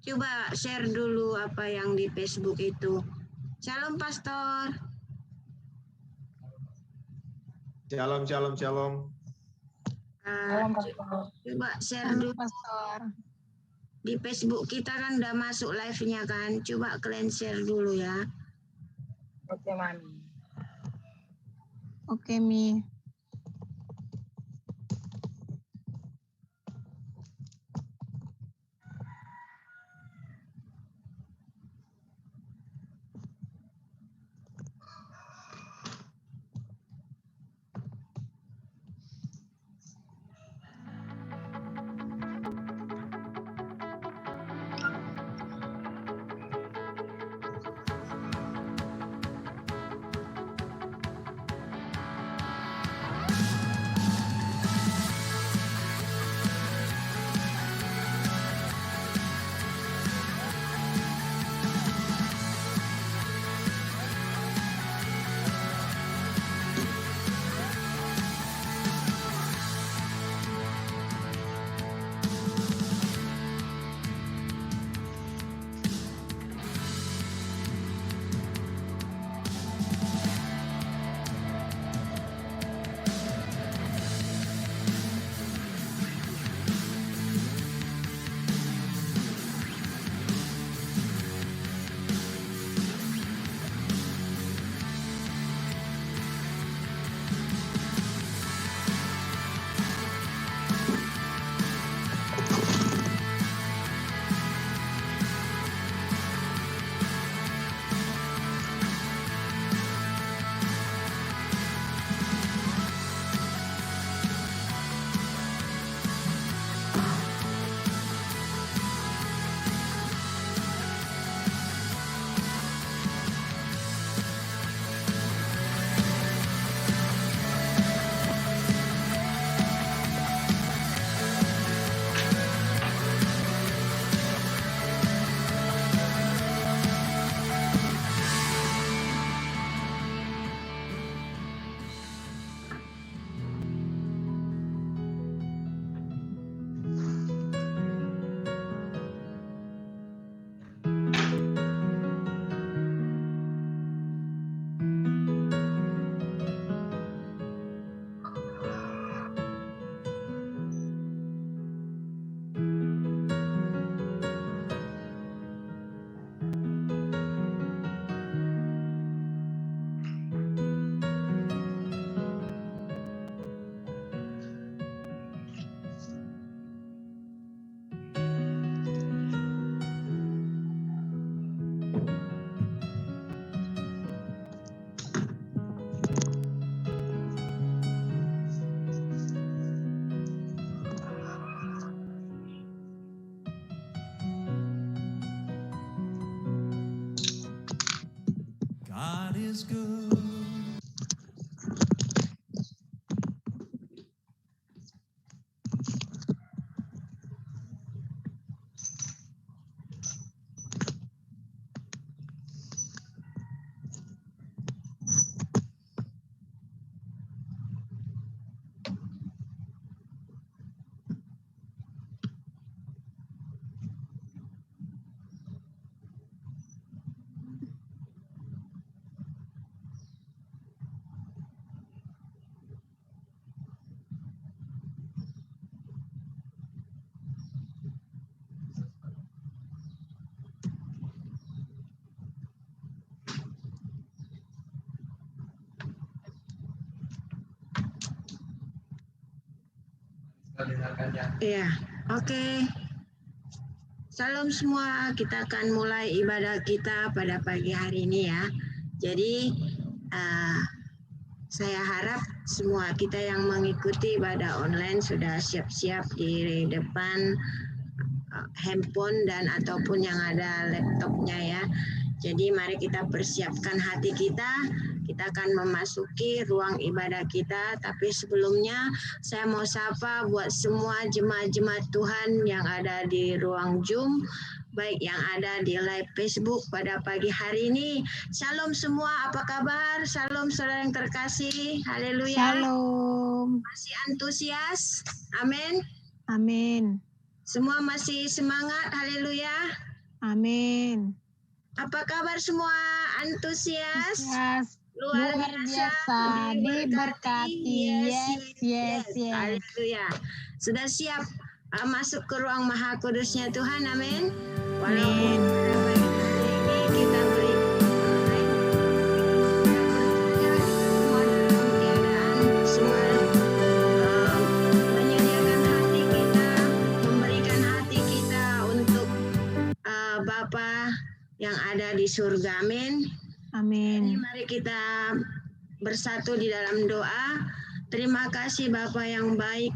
Coba share dulu apa yang di Facebook itu. Shalom Pastor. Shalom, shalom, shalom. Coba share dulu. Pastor. Di Facebook kita kan udah masuk live-nya kan. Coba kalian share dulu ya. Oke, Mami. Oke, Mi. God is good. Iya, oke. Salam semua, kita akan mulai ibadah kita pada pagi hari ini ya. Jadi saya harap semua kita yang mengikuti ibadah online sudah siap-siap di depan handphone dan ataupun yang ada laptopnya ya. Jadi mari kita persiapkan hati kita. Kita akan memasuki ruang ibadah kita. Tapi sebelumnya saya mau sapa buat semua jemaat-jemaat Tuhan yang ada di ruang Zoom, baik yang ada di live Facebook pada pagi hari ini. Shalom semua, apa kabar? Shalom saudara yang terkasih. Haleluya. Shalom. Masih antusias? Amin. Amin. Semua masih semangat? Haleluya. Amin. Apa kabar semua? Antusias? Yes. Luar biasa. Diberkati. Yes. Haleluya. Sudah siap masuk ke ruang Maha Kudusnya Tuhan? Amin. Amin. Pada pagi hari ini kita beri semua menyediakan hati kita, memberikan hati kita untuk Bapa yang ada di surga. Amin. Jadi mari kita bersatu di dalam doa. Terima kasih Bapa yang baik.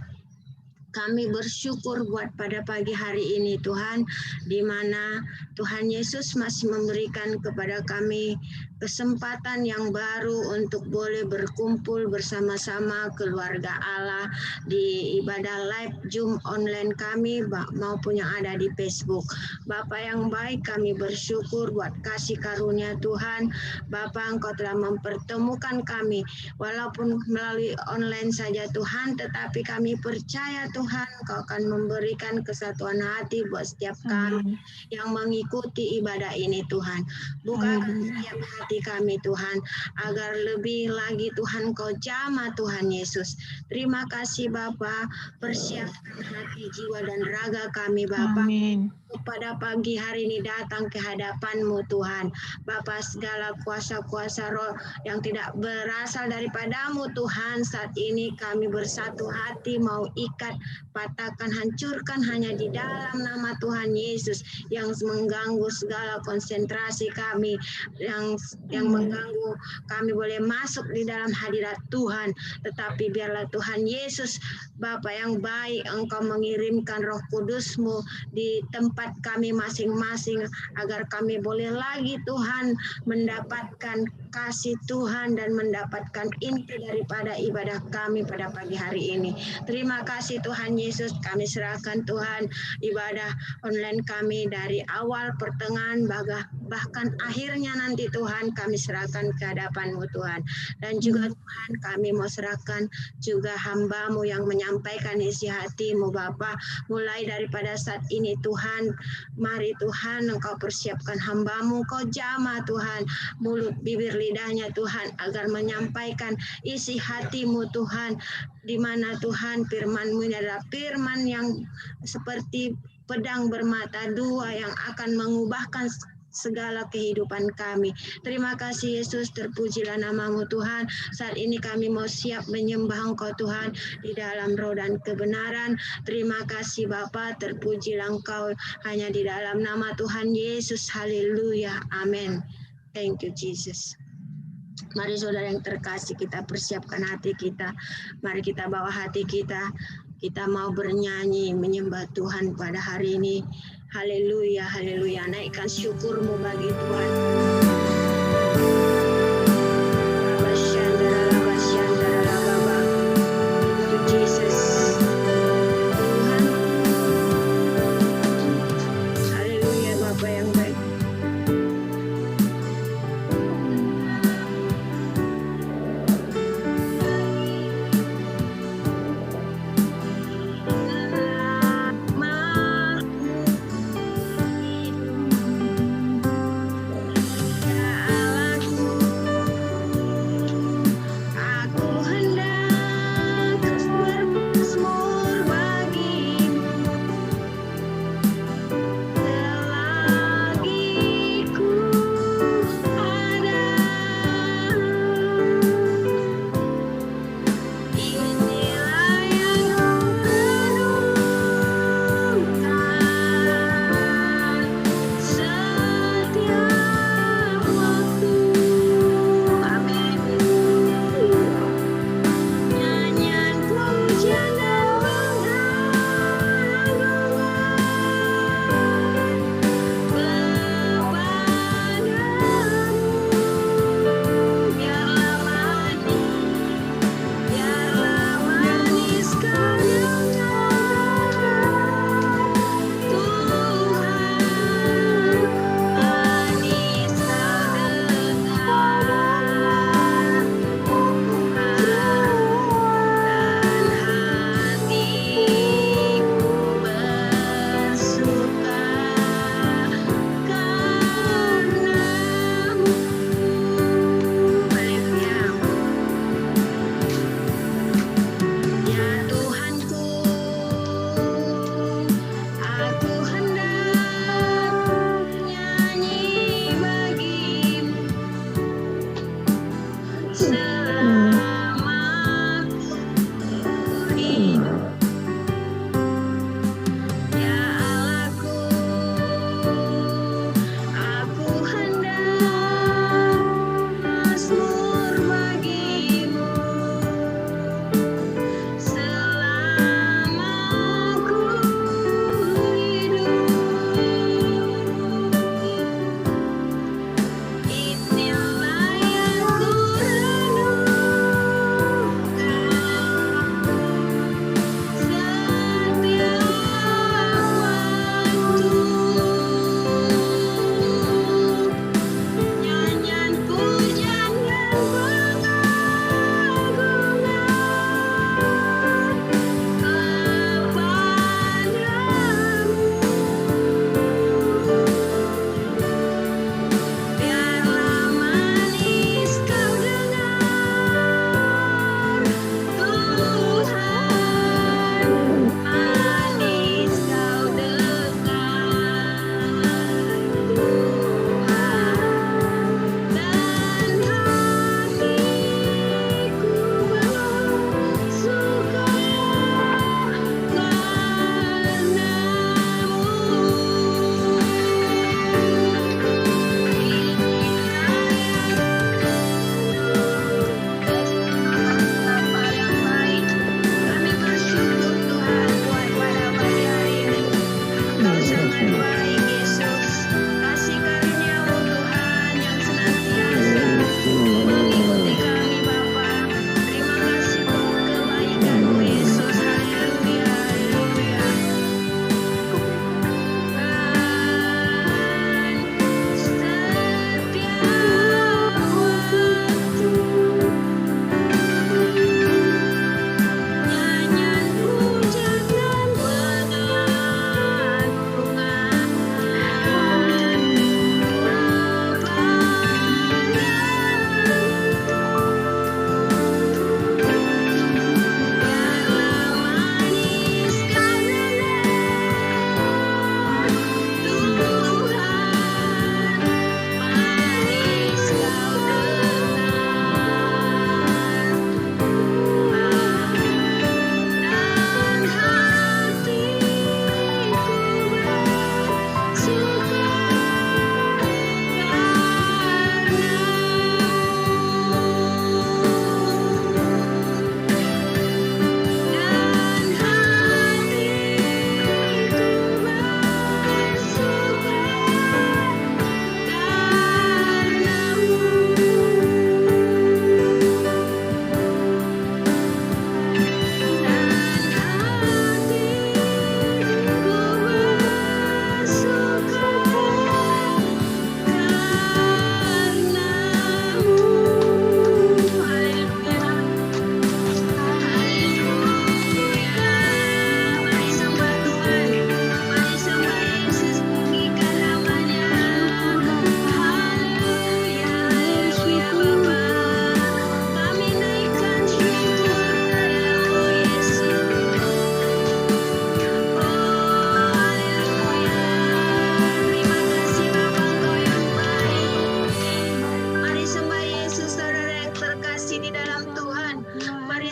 Kami bersyukur buat pada pagi hari ini Tuhan, di mana Tuhan Yesus masih memberikan kepada kami kesempatan yang baru untuk boleh berkumpul bersama-sama keluarga Allah di ibadah live Zoom online kami maupun yang ada di Facebook. Bapa yang baik, kami bersyukur buat kasih karunia Tuhan. Bapa, Engkau telah mempertemukan kami walaupun melalui online saja Tuhan, tetapi kami percaya Tuhan Kau akan memberikan kesatuan hati buat setiap kami yang mengikuti ibadah ini Tuhan. Bukakan setiap hati kami Tuhan, agar lebih lagi Tuhan Kau jamah Tuhan Yesus. Terima kasih Bapa, persiapkan hati, jiwa dan raga kami Bapa. Pada pagi hari ini datang ke hadapan-Mu Tuhan. Bapa, segala kuasa-kuasa roh yang tidak berasal daripada-Mu Tuhan, saat ini kami bersatu hati mau ikat, patahkan, hancurkan hanya di dalam nama Tuhan Yesus yang mengganggu segala konsentrasi kami, yang mengganggu kami boleh masuk di dalam hadirat Tuhan. Tetapi biarlah Tuhan Yesus Bapa yang baik, Engkau mengirimkan Roh Kudus-Mu di tempat kami masing-masing, agar kami boleh lagi Tuhan mendapatkan kasih Tuhan dan mendapatkan inti daripada ibadah kami pada pagi hari ini. Terima kasih Tuhan Yesus, kami serahkan Tuhan ibadah online kami dari awal, pertengahan, bahkan akhirnya nanti Tuhan kami serahkan ke hadapan-Mu Tuhan. Dan juga Tuhan kami mau serahkan juga hamba-Mu yang menyampaikan isi hati-Mu Bapa, mulai daripada saat ini Tuhan, mari Tuhan Engkau persiapkan hamba-Mu, Kau jamah Tuhan mulut, bibir, lidahnya Tuhan, agar menyampaikan isi hati-Mu Tuhan, di mana Tuhan firman-Mu ini adalah firman yang seperti pedang bermata dua yang akan mengubahkan segala kehidupan kami. Terima kasih Yesus, terpujilah nama-Mu Tuhan. Saat ini kami mau siap menyembah Engkau Tuhan di dalam roh dan kebenaran. Terima kasih Bapa, terpujilah Engkau hanya di dalam nama Tuhan Yesus. Haleluya. Amin. Thank you Jesus. Mari saudara yang terkasih, kita persiapkan hati kita. Mari kita bawa hati kita. Kita mau bernyanyi menyembah Tuhan pada hari ini. Haleluya, haleluya. Naikkan syukur-Mu bagi Tuhan. Jesus. Tuhan. Haleluya, Bapa yang baik. Allah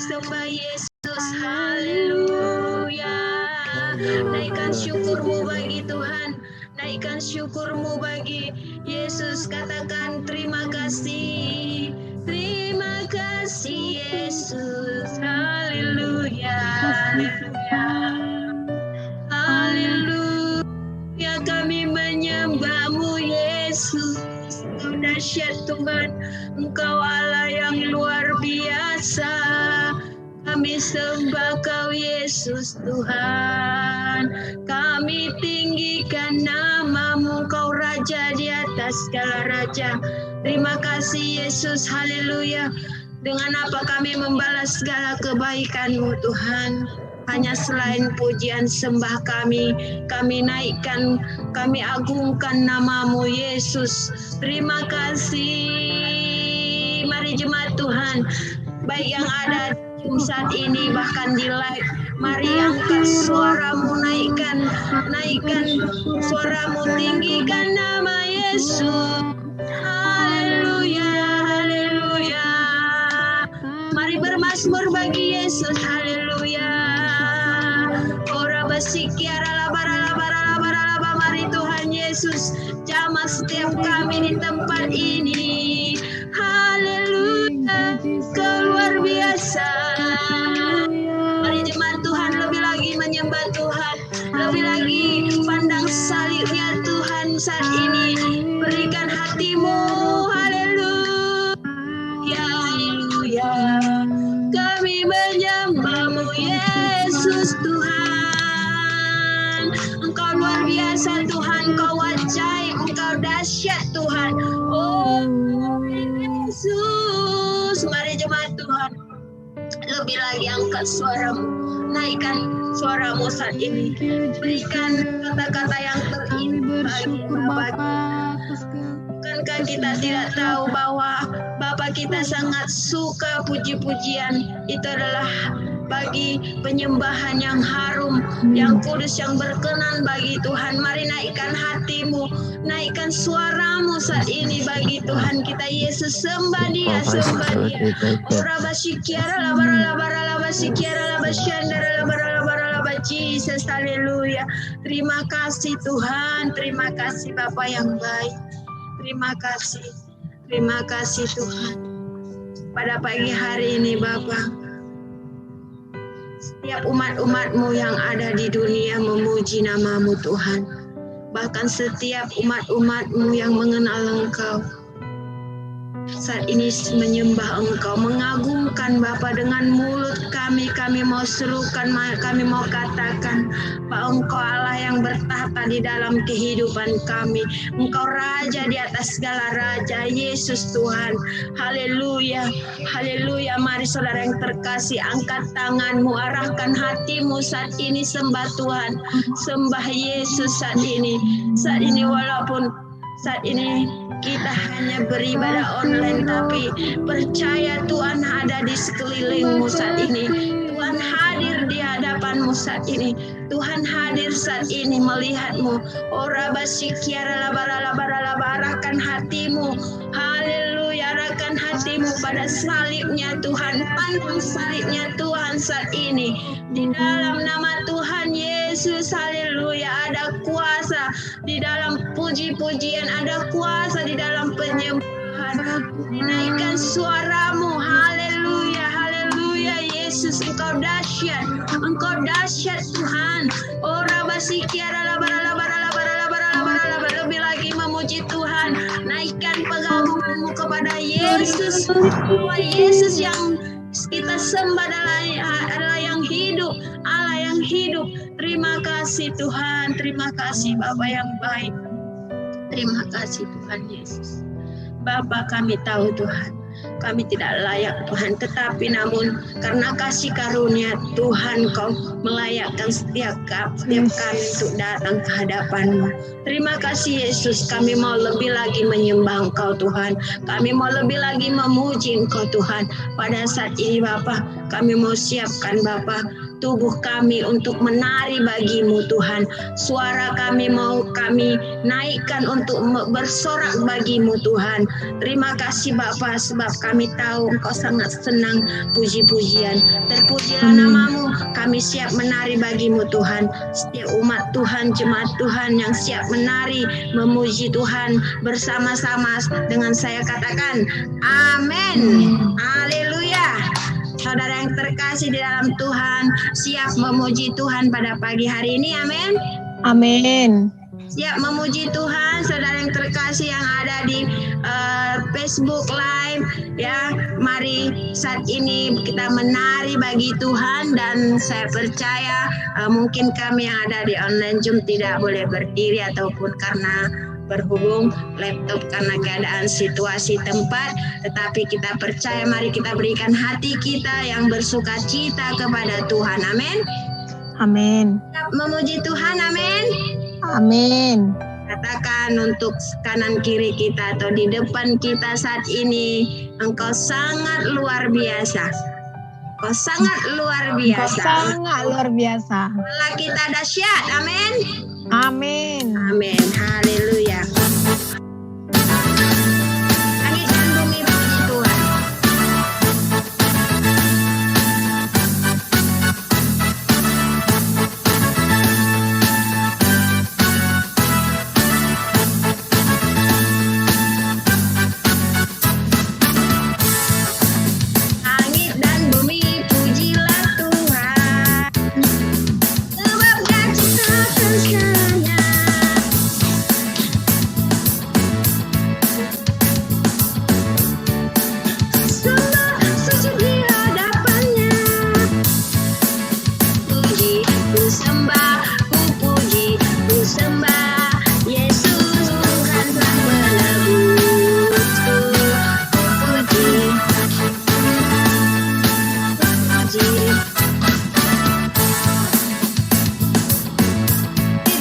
sembah Yesus, haleluya. Naikkan syukurmu bagi Tuhan, naikkan syukurmu bagi Yesus. Katakan terima kasih Yesus, haleluya, haleluya, haleluya. Kami menyembahmu Yesus, Engkau dahsyat Tuhan, Engkau Allah yang luar biasa. Kami sembah Kau Yesus Tuhan, kami tinggikan nama-Mu, Kau Raja di atas segala raja. Terima kasih Yesus, haleluya. Dengan apa kami membalas segala kebaikan-Mu Tuhan? Hanya selain pujian sembah kami naikkan, kami agungkan nama-Mu Yesus. Terima kasih. Mari jemaat Tuhan, baik yang ada saat ini bahkan di live, mari angkat suaramu, naikkan suaramu, tinggikan nama Yesus. Haleluya, haleluya. Mari bermazmur bagi Yesus, haleluya. Ora basikiara labara, mari Tuhan Yesus jamah setiap kami di tempat ini. Haleluya, Kau luar biasa. Mari jemaat Tuhan lebih lagi menyembah Tuhan, lebih lagi pandang salibnya Tuhan saat ini. Berikan hatimu, haleluya, haleluya. Kami menyembahmu Yesus Tuhan. Engkau luar biasa Tuhan, Engkau ajaib, Engkau dahsyat Tuhan. Oh Yesus, mari jemaat Tuhan lebih lagi angkat suaramu, naikkan suaramu saat ini, berikan kata-kata yang terindah bagi Bapa. Bukankah kita tidak tahu bahwa Bapa kita sangat suka puji-pujian? Itu adalah bagi penyembahan yang harum, yang kudus, yang berkenan bagi Tuhan. Mari naikkan hatimu, naikkan suaramu saat ini bagi Tuhan kita Yesus. Sembah Dia, sembah Dia. Ora basikiara labara basikiara labashandara labara Jesus, haleluya. Terima kasih Tuhan, terima kasih Bapa yang baik. Terima kasih Tuhan. Pada pagi hari ini Bapa, setiap umat-umat-Mu yang ada di dunia memuji nama-Mu Tuhan. Bahkan setiap umat-umat-Mu yang mengenal Engkau saat ini menyembah Engkau, mengagungkan Bapa. Dengan mulut kami mau serukan, kami mau katakan bahwa Engkau Allah yang bertahta di dalam kehidupan kami. Engkau Raja di atas segala raja, Yesus Tuhan. Haleluya, haleluya. Mari saudara yang terkasih, angkat tanganmu, arahkan hatimu saat ini, sembah Tuhan, sembah Yesus saat ini. Saat ini walaupun saat ini kita hanya beribadah online, tapi percaya Tuhan ada di sekelilingmu saat ini. Tuhan hadir di hadapanmu saat ini. Tuhan hadir saat ini melihatmu. Ora basikiara labara, arahkan hatimu. Haleluya, arahkan hatimu pada salibnya Tuhan. Pandang salibnya Tuhan saat ini. Di dalam nama Tuhan Yesus, haleluya, ada kuasa di dalam puji-pujian, ada kuasa di dalam penyembahan. Naikkan suaramu, haleluya, haleluya. Yesus, Engkau dahsyat Tuhan. Ora basikiara labara, lebih lagi memuji Tuhan. Naikkan pengagunganmu kepada Yesus, bahwa Yesus yang kita sembah adalah yang hidup, Allah yang hidup. Terima kasih Tuhan, terima kasih Bapa yang baik. Terima kasih Tuhan Yesus. Bapa, kami tahu Tuhan, kami tidak layak Tuhan, tetapi namun karena kasih karunia Tuhan, Kau melayakkan setiap kami untuk datang ke hadapan-Mu. Terima kasih Yesus, kami mau lebih lagi menyembah Engkau Tuhan, kami mau lebih lagi memuji Engkau Tuhan. Pada saat ini Bapa, kami mau siapkan Bapa tubuh kami untuk menari bagi-Mu Tuhan. Suara kami mau kami naikkan untuk bersorak bagi-Mu Tuhan. Terima kasih Bapa, sebab kami tahu Engkau sangat senang puji-pujian. Terpujilah nama-Mu, kami siap menari bagi-Mu Tuhan. Setiap umat Tuhan, jemaat Tuhan yang siap menari, memuji Tuhan bersama-sama dengan saya katakan, amin. Haleluya. Saudara yang terkasih di dalam Tuhan, siap memuji Tuhan pada pagi hari ini, amin. Amin. Siap memuji Tuhan, saudara yang terkasih yang ada di Facebook Live, ya. Mari saat ini kita menari bagi Tuhan, dan saya percaya mungkin kami yang ada di online Zoom tidak boleh berdiri ataupun karena berhubung laptop karena keadaan situasi tempat, tetapi kita percaya mari kita berikan hati kita yang bersuka cita kepada Tuhan, amin. Amin. Memuji Tuhan, amin. Amin. Katakan untuk kanan kiri kita atau di depan kita saat ini, Engkau sangat luar biasa. Engkau sangat luar Engkau biasa. sangat luar biasa. Allah kita dahsyat, amin. Amin. Amin, haleluya. Langit dan bumi puji Tuhan. Langit dan bumi pujilah Tuhan, sebab Dia ciptakan segalanya. Sembah sujud di hadapannya. Puji, ku sembah, ku puji, ku sembah Yesus Tuhan Sang Penebusku. Ku puji,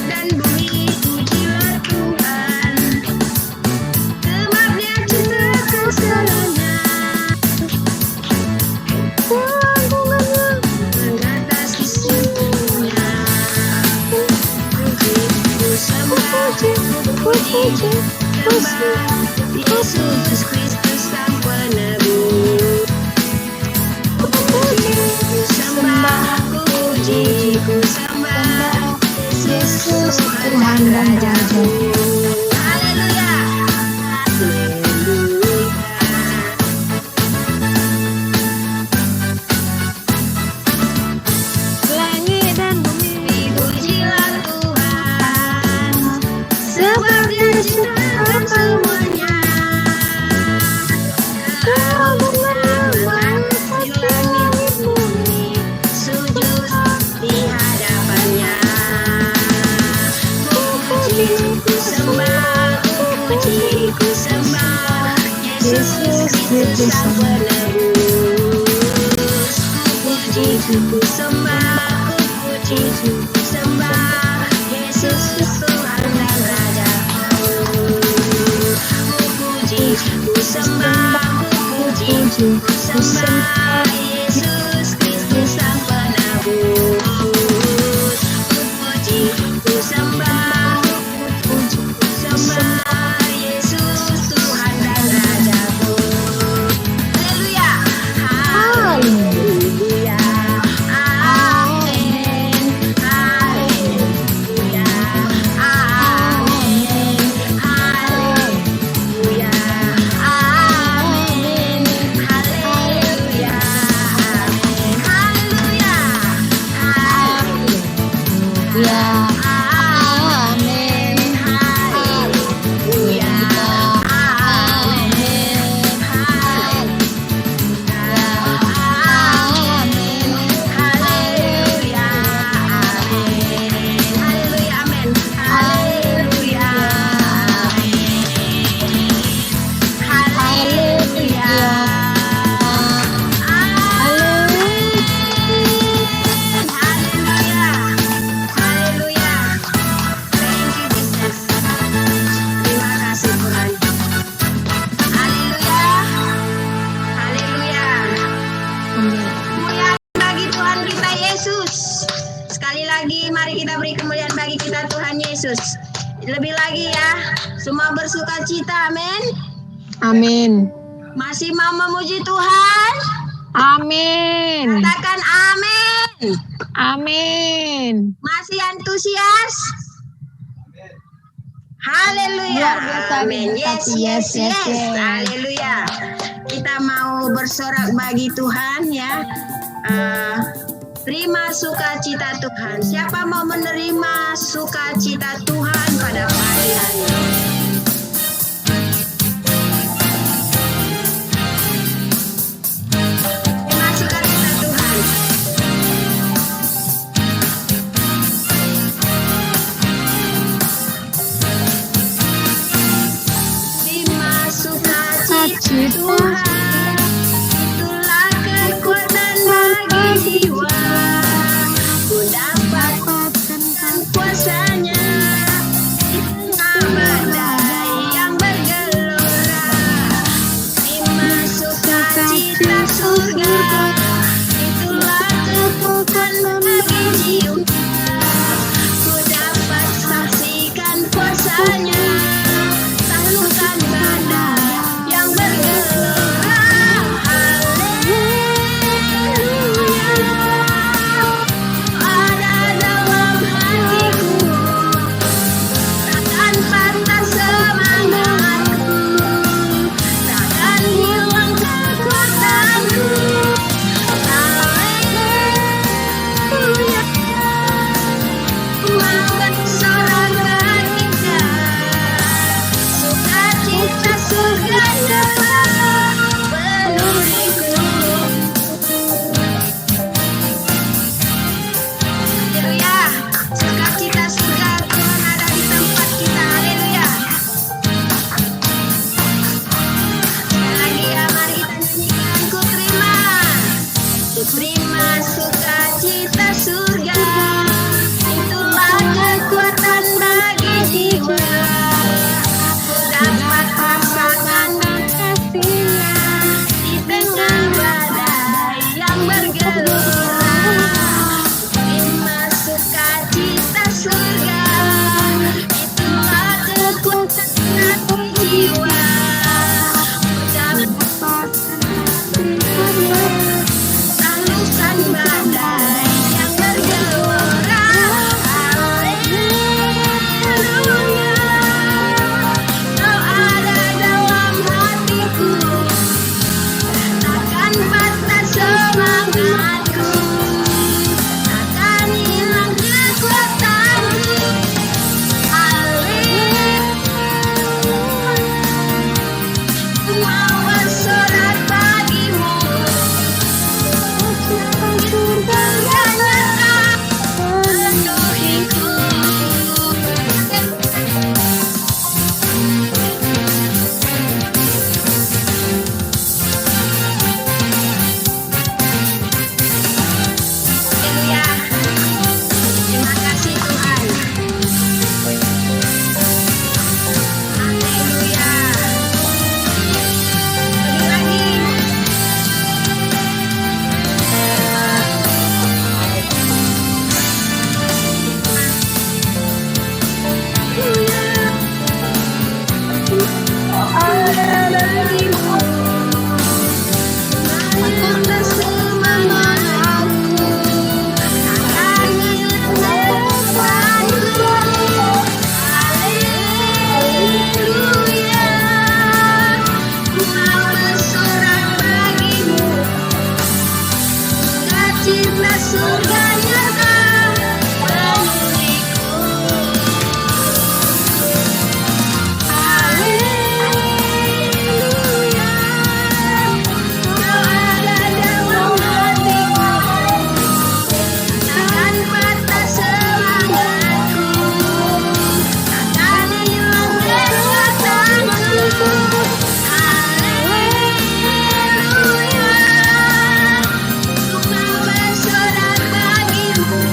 dan bumi pujilah Tuhan, sebab Dia ciptakan segalanya. Mengatasi semuanya. Puji, ku sembah, ku puji, sembah Yesus Kristus Sang Penebus. Ku puji, ku sembah, ku puji, ku sembah Yesus Tuhan dan Raja-Ku. Haleluya. Haleluya. Langit dan bumi Pujilah Tuhan, sebab Dia ciptakan semuanya. Kau mengasihi langit bumi, sujud di hadapannya. Ku puji, ku sembah, ku puji, ku sembah Yesus Kristus Sang Penebus. Ku puji, ku sembah, ku puji, ku sembah Yesus Tuhan dan Raja-Ku. Ku puji, ku sembah, ku puji, ku sembah Yesus Kristus Sang Penebus. Ku puji, ku sembah, ku puji, ku sembah Yesus Tuhan dan Raja-Ku. Haleluya. Haleluya. Amin. Haleluya. Amin. Haleluya. Amin. Haleluya. Yesus. Sekali lagi mari kita beri kemuliaan bagi kita Tuhan Yesus. Lebih lagi ya, semua bersuka cita, amin. Amin. Masih mau memuji Tuhan? Amin. Katakan amin. Amin. Masih antusias? Haleluya. Luar biasa, Amin. Yes, yes, yes. Haleluya. Kita mau bersorak bagi Tuhan ya. Terima sukacita Tuhan. Siapa mau menerima sukacita Tuhan pada pagi hari ini? Terima sukacita Tuhan. Terima sukacita Tuhan. Itulah kekuatan bagi jiwa. Ku dapatkan kuasanya di tengah badai yang bergelora. Terima sukacita surga. Itulah kekuatan bagi jiwa. Ku dapat saksikan kuasanya. Taklukkan badai yang bergelora. Haleluya. Ada dalam hatiku, takkan patah semangatku, takkan hilang kekuatanku. Haleluya. Mau bersorak baginya, sukacita surganya penuhiku. Haleluya, sukacita surga Tuhan ada di tempat kita. Haleluya. Sekali lagi ya, mari kita nyanyikan. Ku terima sukacita surga. Itulah kekuatan bagi jiwa. Ku dapat rasakan kasihnya di tengah badai yang bergelora. Terima sukacita surga. Itulah kekuatan bagi jiwa. Ku dapat taklukkan badai yang bergelora. Haleluya. Kau ada dalam hatiku, takkan patah semangatku, takkan hilang kekuatanku. Haleluya. Ku mau bersorak bagimu. Surga nyata penuhiku. Haleluya. Terima kasih Tuhan. Haleluya. Lebih lagi. Ada bagimu, mengukur semangatku, takkan hilang kekuatanku. Haleluya. Ku mau bersorak bagimu, sukacita surga nyata penuhiku. Haleluya. Kau ada dalam hatiku, takkan patah semangatku, takkan hilang kekuatanku. Haleluya. Ku mau bersorak bagimu,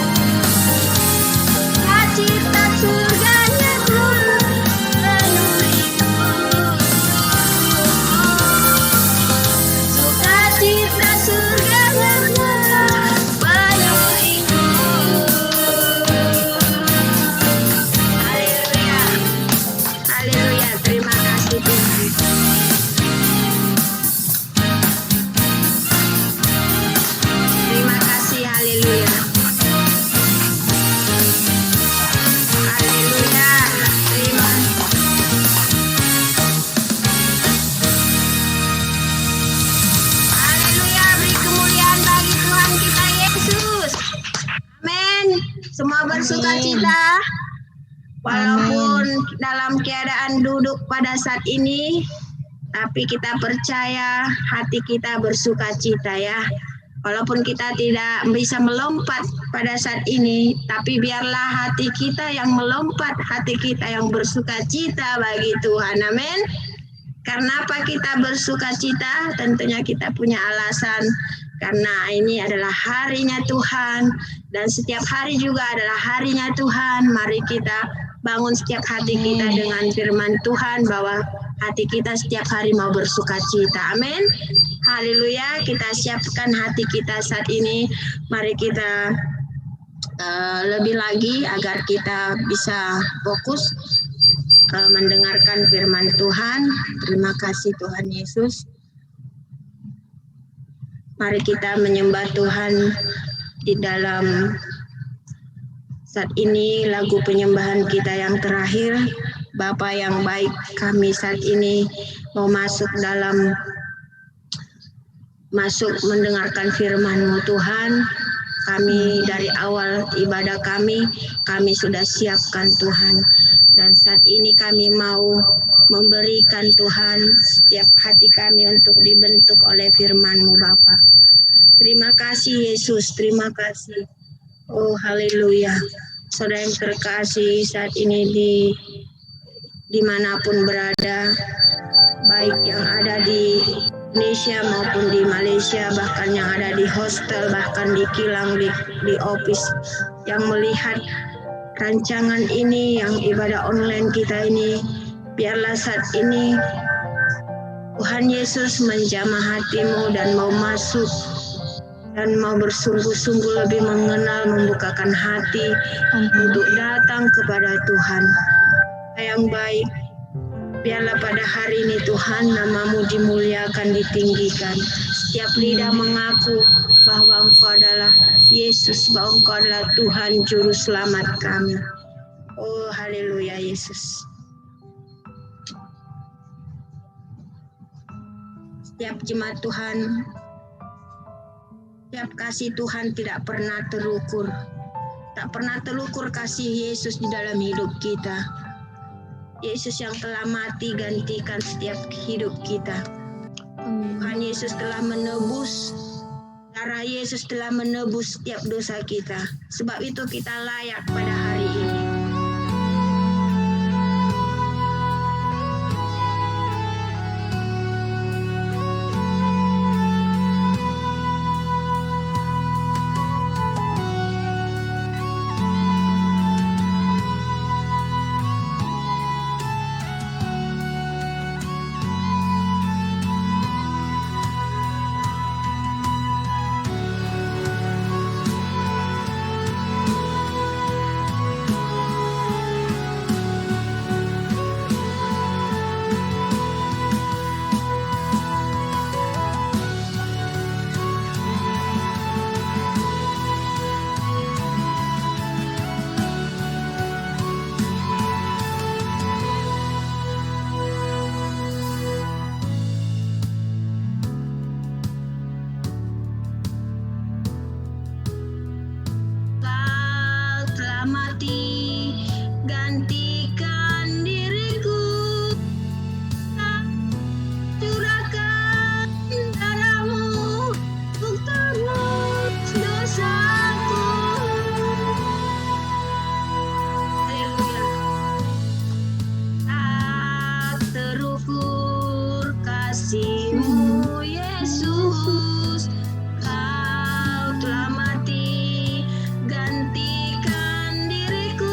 Semua bersukacita. Walaupun dalam keadaan duduk pada saat ini, tapi kita percaya hati kita bersukacita ya. Walaupun kita tidak bisa melompat pada saat ini, tapi biarlah hati kita yang melompat, hati kita yang bersukacita bagi Tuhan. Amin. Karena apa kita bersukacita? Tentunya kita punya alasan. Karena ini adalah harinya Tuhan. Dan setiap hari juga adalah harinya Tuhan. Mari kita bangun setiap hati kita dengan firman Tuhan bahwa hati kita setiap hari mau bersukacita. Amin. Haleluya, kita siapkan hati kita saat ini. Mari kita lebih lagi agar kita bisa fokus mendengarkan firman Tuhan. Terima kasih Tuhan Yesus. Mari kita menyembah Tuhan di dalam saat ini lagu penyembahan kita yang terakhir. Bapa yang baik, kami saat ini mau masuk mendengarkan firman-Mu Tuhan. Kami dari awal ibadah kami sudah siapkan Tuhan. Dan saat ini kami mau memberikan Tuhan setiap hati kami untuk dibentuk oleh firman-Mu Bapa. Terima kasih Yesus, terima kasih. Oh haleluya. Saudara yang terkasih, saat ini dimanapun berada, baik yang ada di Indonesia maupun di Malaysia, bahkan yang ada di hostel, bahkan di kilang, di office, yang melihat rancangan ini, yang ibadah online kita ini, biarlah saat ini Tuhan Yesus menjamah hatimu dan mau masuk dan mau bersungguh-sungguh lebih mengenal, membukakan hati untuk datang kepada Tuhan. Yang baik, biarlah pada hari ini Tuhan nama-Mu dimuliakan, ditinggikan. Setiap lidah mengaku bahwa Engkau adalah Yesus, bahwa Engkau adalah Tuhan Juru Selamat kami. Oh haleluya Yesus. Setiap jemaat Tuhan, setiap kasih Tuhan tidak pernah terukur. Tak pernah terukur kasih Yesus di dalam hidup kita. Yesus yang telah mati gantikan setiap hidup kita. Tuhan Yesus telah menebus. Darah Yesus telah menebus setiap dosa kita. Sebab itu kita layak pada hari ini. Mati gantikan diriku, curahkan darah-Mu untuk tebus dosaku. Haleluya. Tak terukur kasih-Mu Yesus, Kau telah mati gantikan diriku.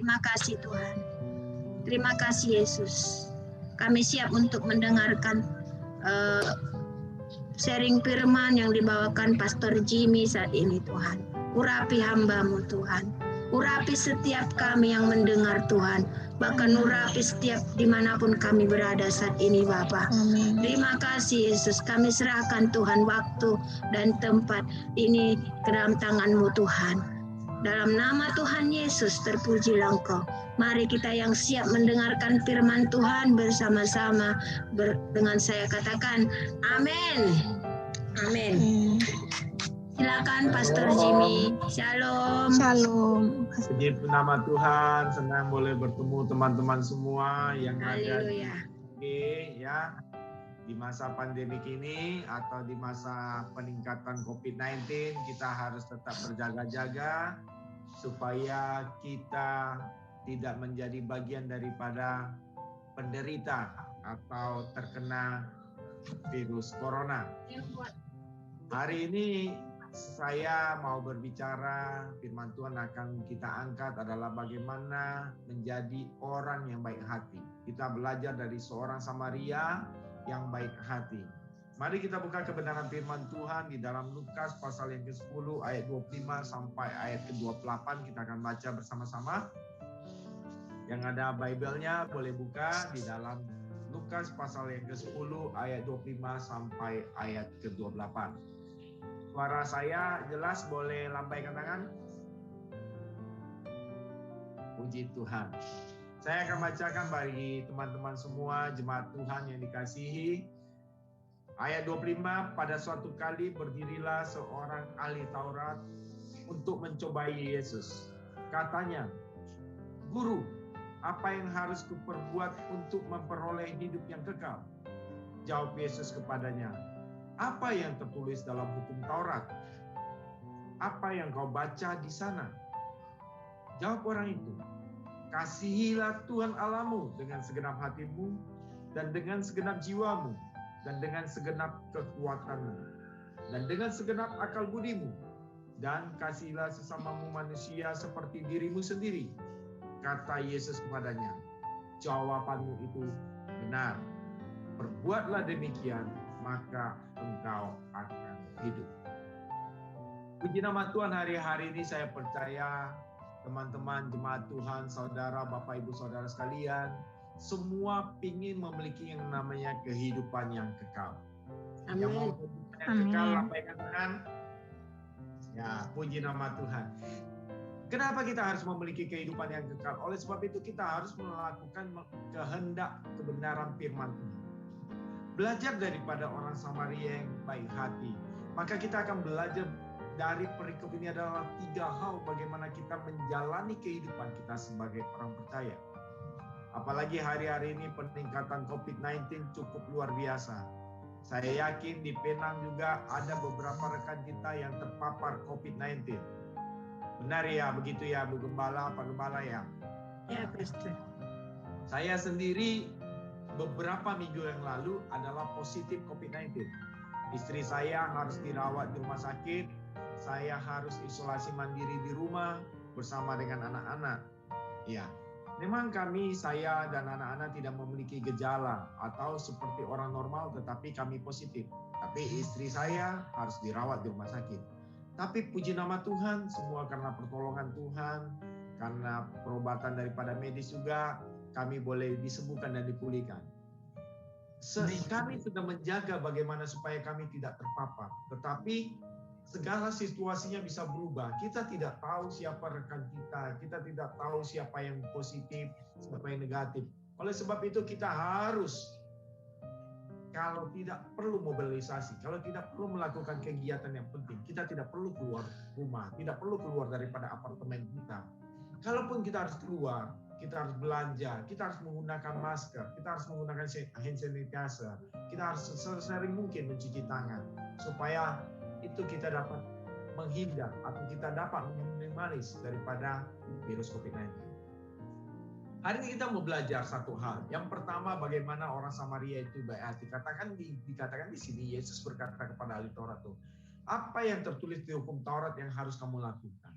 Terima kasih Tuhan. Terima kasih Yesus. Kami siap untuk mendengarkan sharing firman yang dibawakan Pastor Jimmy saat ini Tuhan. Urapi hamba-Mu Tuhan. Urapi setiap kami yang mendengar Tuhan. Bahkan urapi setiap dimanapun kami berada saat ini Bapa. Amin. Terima kasih Yesus. Kami serahkan Tuhan waktu dan tempat ini ke dalam tangan-Mu Tuhan. Dalam nama Tuhan Yesus terpujilah Engkau. Mari kita yang siap mendengarkan firman Tuhan bersama-sama dengan saya katakan amin. Amin. Silakan Pastor Jimmy. Shalom. Shalom. Puji nama Tuhan, senang boleh bertemu teman-teman semua yang ada Haleluya. ya di masa pandemik ini atau di masa peningkatan COVID-19. Kita harus tetap berjaga-jaga supaya kita tidak menjadi bagian daripada penderita atau terkena virus corona. Hari ini saya mau berbicara, firman Tuhan akan kita angkat adalah bagaimana menjadi orang yang baik hati. Kita belajar dari seorang Samaria yang baik hati. Mari kita buka kebenaran firman Tuhan di dalam Lukas pasal yang ke-10 ayat 25 sampai ayat ke-28. Kita akan baca bersama-sama. Yang ada Bible-nya boleh buka di dalam Lukas pasal yang ke-10 ayat 25 sampai ayat ke-28. Suara saya jelas, boleh lambaikan tangan. Puji Tuhan. Saya akan bacakan bagi teman-teman semua jemaat Tuhan yang dikasihi. Ayat 25, pada suatu kali berdirilah seorang ahli Taurat untuk mencobai Yesus. Katanya, Guru, apa yang harus kuperbuat untuk memperoleh hidup yang kekal? Jawab Yesus kepadanya, apa yang tertulis dalam hukum Taurat? Apa yang kau baca di sana? Jawab orang itu, kasihilah Tuhan Allahmu dengan segenap hatimu, dan dengan segenap jiwamu, dan dengan segenap kekuatanmu, dan dengan segenap akal budimu, dan kasihilah sesamamu manusia seperti dirimu sendiri. Kata Yesus kepadanya, jawabanmu itu benar. Perbuatlah demikian, maka engkau akan hidup. Puji nama Tuhan, hari-hari ini saya percaya teman-teman jemaat Tuhan, saudara, Bapak Ibu Saudara sekalian, semua ingin memiliki yang namanya kehidupan yang kekal. Amin. Yang mau kehidupan yang kekal, lambaikan tangan. Ya, puji nama Tuhan. Kenapa kita harus memiliki kehidupan yang kekal? Oleh sebab itu kita harus melakukan kehendak kebenaran firman Tuhan. Belajar daripada orang Samaria yang baik hati. Maka kita akan belajar dari perikop ini adalah 3 hal bagaimana kita menjalani kehidupan kita sebagai orang percaya. Apalagi hari-hari ini peningkatan COVID-19 cukup luar biasa. Saya yakin di Penang juga ada beberapa rekan kita yang terpapar COVID-19. Benar ya, begitu ya Bu Gembala, Pak Gembala ya? Ya, Pastor. Saya sendiri beberapa minggu yang lalu adalah positif COVID-19. Istri saya harus dirawat di rumah sakit, saya harus isolasi mandiri di rumah bersama dengan anak-anak. Ya, memang saya dan anak-anak tidak memiliki gejala atau seperti orang normal, tetapi kami positif. Tapi istri saya harus dirawat di rumah sakit. Tapi puji nama Tuhan, semua karena pertolongan Tuhan, karena perobatan daripada medis juga, kami boleh disembuhkan dan dipulihkan. Kami sudah menjaga bagaimana supaya kami tidak terpapar. Tetapi segala situasinya bisa berubah. Kita tidak tahu siapa rekan kita tidak tahu siapa yang positif, siapa yang negatif. Oleh sebab itu kita harus, kalau tidak perlu mobilisasi, kalau tidak perlu melakukan kegiatan yang penting, kita tidak perlu keluar rumah, tidak perlu keluar daripada apartemen kita. Kalaupun kita harus keluar, kita harus belanja, kita harus menggunakan masker, kita harus menggunakan hand sanitizer, kita harus sesering mungkin mencuci tangan, supaya itu kita dapat menghindar atau kita dapat meminimalis daripada virus COVID-19. Hari ini kita mau belajar satu hal. Yang pertama, bagaimana orang Samaria itu baik hati. Dikatakan di sini, Yesus berkata kepada ahli Taurat tuh, apa yang tertulis di hukum Taurat yang harus kamu lakukan?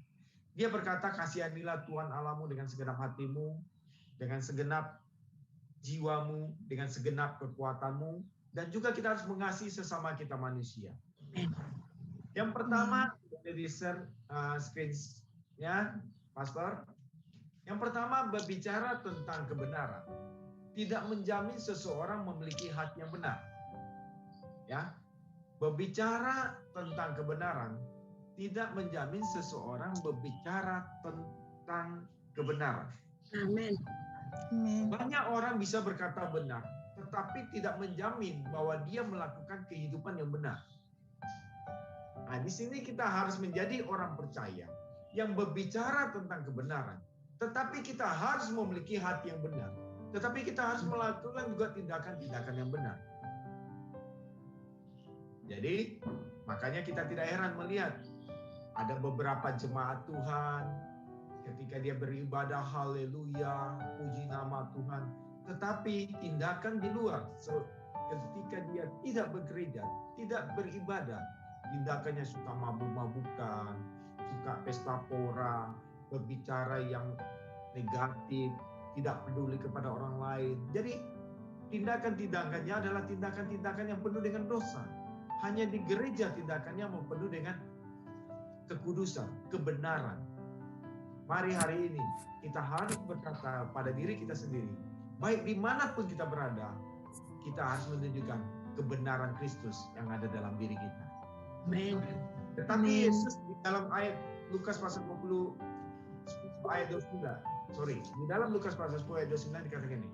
Dia berkata, kasihanilah Tuhan Allahmu dengan segenap hatimu, dengan segenap jiwamu, dengan segenap kekuatanmu, dan juga kita harus mengasihi sesama kita manusia. Yang pertama, dari screen-nya, Pastor. Yang pertama, berbicara tentang kebenaran. Tidak menjamin seseorang memiliki hati yang benar. Ya, berbicara tentang kebenaran tidak menjamin seseorang berbicara tentang kebenaran. Amin. Banyak orang bisa berkata benar, tetapi tidak menjamin bahwa dia melakukan kehidupan yang benar. Nah, di sini kita harus menjadi orang percaya yang berbicara tentang kebenaran, tetapi kita harus memiliki hati yang benar. Tetapi kita harus melakukan juga tindakan-tindakan yang benar. Jadi, makanya kita tidak heran melihat ada beberapa jemaat Tuhan ketika dia beribadah haleluya, puji nama Tuhan, tetapi tindakan di luar. Ketika dia tidak bergereja, tidak beribadah, tindakannya suka mabuk-mabukan, suka pesta pora, berbicara yang negatif, tidak peduli kepada orang lain. Jadi tindakan-tindakannya adalah tindakan-tindakan yang penuh dengan dosa. Hanya di gereja tindakannya penuh dengan kekudusan, kebenaran. Mari hari ini kita harus berkata pada diri kita sendiri, baik dimanapun kita berada, kita harus menunjukkan kebenaran Kristus yang ada dalam diri kita. Amin. Tetapi Yesus di dalam ayat Lukas pasal 20 ayat 29, di dalam Lukas pasal 10 ayat 29 dikatakan ini,